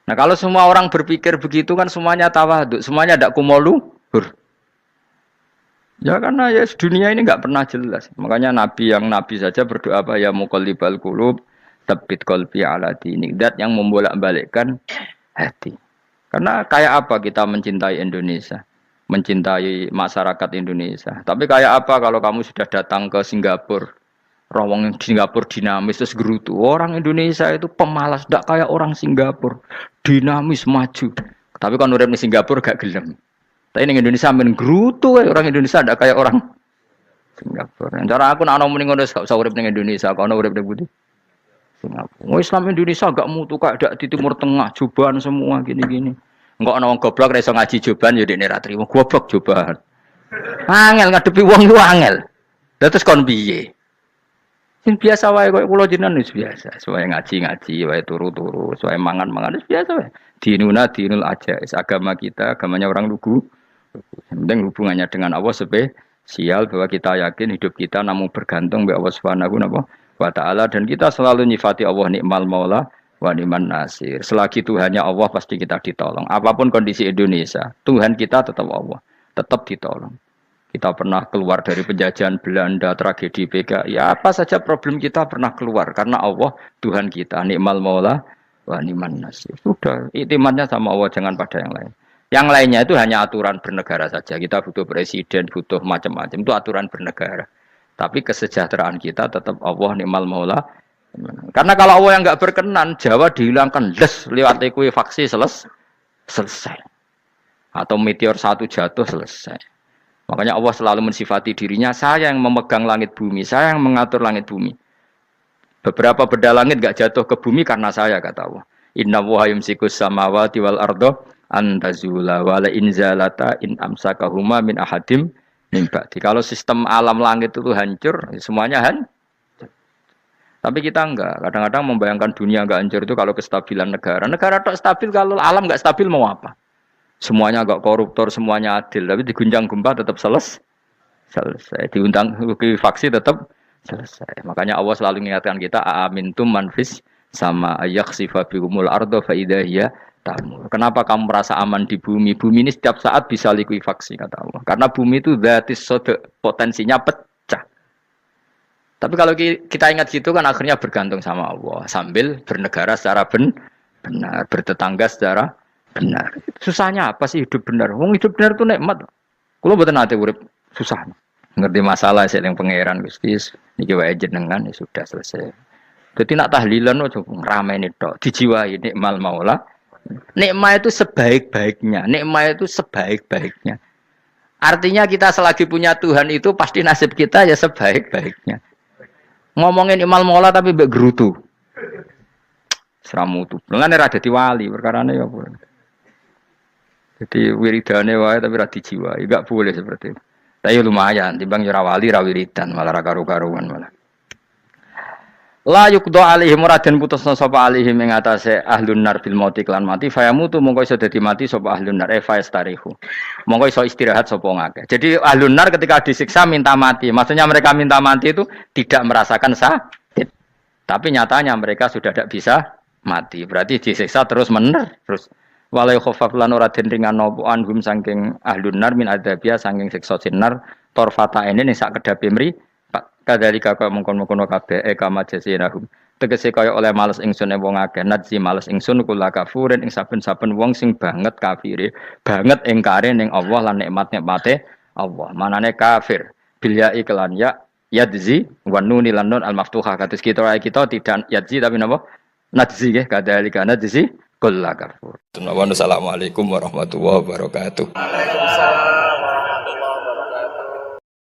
Nah kalau semua orang berpikir begitu kan semuanya tawaduk, semuanya ada kumoluhur. Ya karena ya dunia ini nggak pernah jelas. Makanya Nabi yang Nabi saja berdoa apa ya muqallibal qulub, tsabbit qalbi ala dinik. Dat yang membolak-balikkan hati. Karena kayak apa kita mencintai Indonesia, mencintai masyarakat Indonesia. Tapi kayak apa kalau kamu sudah datang ke Singapura, rawang Singapura dinamis terus gerutu. Orang Indonesia itu pemalas, tidak kayak orang Singapura, dinamis maju. Tapi kan urip di Singapura gak gelem. Tapi di Indonesia men gerutu, orang Indonesia tidak kayak orang Singapura. Cara aku nak ngomong ngono gak usah urip di Indonesia, kalau urip di Budi. Singapura. Islam Indonesia gak mutu kayak di Timur Tengah, cobaan semua gini-gini. Enggak ana wong goblok ra iso ngaji joban ya dekne ra trimo goblok joban. Angel ngadepi wong ku angel. Lah terus kon piye? Sing biasa wae koyo kula jenengan wis biasa. Soale ngaji-ngaji wae turu-turu, soale mangan-mangan wis biasa wae. Dinul aja, agama kita, agamanya orang lugu. Yang penting hubungannya dengan Allah spesial bahwa kita yakin hidup kita namun bergantung kepada Allah Subhanahu wa taala dan kita selalu nyifati Allah nikmal maula wa ni'man nasir. Selagi Tuhannya Allah pasti kita ditolong. Apapun kondisi Indonesia, Tuhan kita tetap Allah, tetap ditolong. Kita pernah keluar dari penjajahan Belanda, tragedi PKI, ya apa saja problem kita pernah keluar karena Allah Tuhan kita, nikmal maula wa ni'man nasir. Sudah, iktimatnya sama Allah, jangan pada yang lain. Yang lainnya itu hanya aturan bernegara saja. Kita butuh presiden, butuh macam-macam, itu aturan bernegara. Tapi kesejahteraan kita tetap Allah nikmal maula. Karena kalau Allah yang nggak berkenan, Jawa dihilangkan les lewat ekuifaksi selesai. Atau meteor satu jatuh selesai. Makanya Allah selalu mensifati dirinya, saya yang memegang langit bumi, saya yang mengatur langit bumi. Beberapa benda langit nggak jatuh ke bumi karena saya, kata Allah. Inna Allaha yumsikus samawati wal ardo antazula wala inzalata in amsakahuma min ahadim min ba'di. Kalau sistem alam langit itu hancur, semuanya hancur. Tapi kita enggak. Kadang-kadang membayangkan dunia enggak hancur itu kalau kestabilan negara. Negara tak stabil, kalau alam enggak stabil mau apa? Semuanya enggak koruptor, semuanya adil. Tapi diguncang gempa tetap selesai. Diundang faksi tetap selesai. Makanya Allah selalu mengingatkan kita, amintum manfis sama ayakhsifa bihumul ardo fa idza hiya tamur. Kenapa kamu merasa aman di bumi? Bumi ini setiap saat bisa likuifaksi kata Allah. Karena bumi itu dzatis sodok, potensinya pecah. Tapi kalau kita ingat gitu kan akhirnya bergantung sama Allah sambil bernegara secara benar, bertetangga secara benar. Susahnya apa sih hidup benar? Wong hidup benar itu nikmat. Kulo mboten nate urip susah. Ngerti masalah sik ning pangeran Gusti. Niki wae jenengan ya sudah selesai. Dadi nak tahlilan ojo ngrameni tok, dijiwai nikmal maula. Nikmat itu sebaik-baiknya. Nikmat itu sebaik-baiknya. Artinya kita selagi punya Tuhan itu pasti nasib kita ya sebaik-baiknya. Ngomongin imal mola tapi mbek gerutu. Seramutu. Lengane ra dadi wali, perkarane ya apa. Jadi wiridane wae tapi ra dijiwai, enggak boleh seperti itu. Tapi lumayan, timbang ora wali ra wiridan malah ra karu-karuan malah. La yuqda alaihim raden putusna sapa alaihim ing atase ahlun nar bil mauti lan mati fayamutu mongko iso dadi mati sapa ahlun nar fayastarihu. Mongko iso istirahat sapa ngake. Jadi ahlun nar ketika disiksa minta mati. Maksudnya mereka minta mati itu tidak merasakan sakit. Tapi nyatanya mereka sudah tidak bisa mati. Berarti disiksa terus terus walai khafaf lan ora den ringan napa anhum saking ahlun nar min adzabia saking siksa sinar torfata ini sak kedape mri kadalika kaya mungkon-mungkon kabeh kama jasinahum tegese kaya oleh males ingsun wong akeh nadzi males ingsun kula kafurin ing saben-saben wong sing banget kafire banget ingkare ning Allah lan nikmat-nikmate Allah manane kafir bil ya iklan ya yadzi wa nun lan nun al maftuhah kados kita tidak yadzi tapi napa nadzi nggih kadalika nadzi kula kafur. Assalamualaikum warahmatullahi wabarakatuh.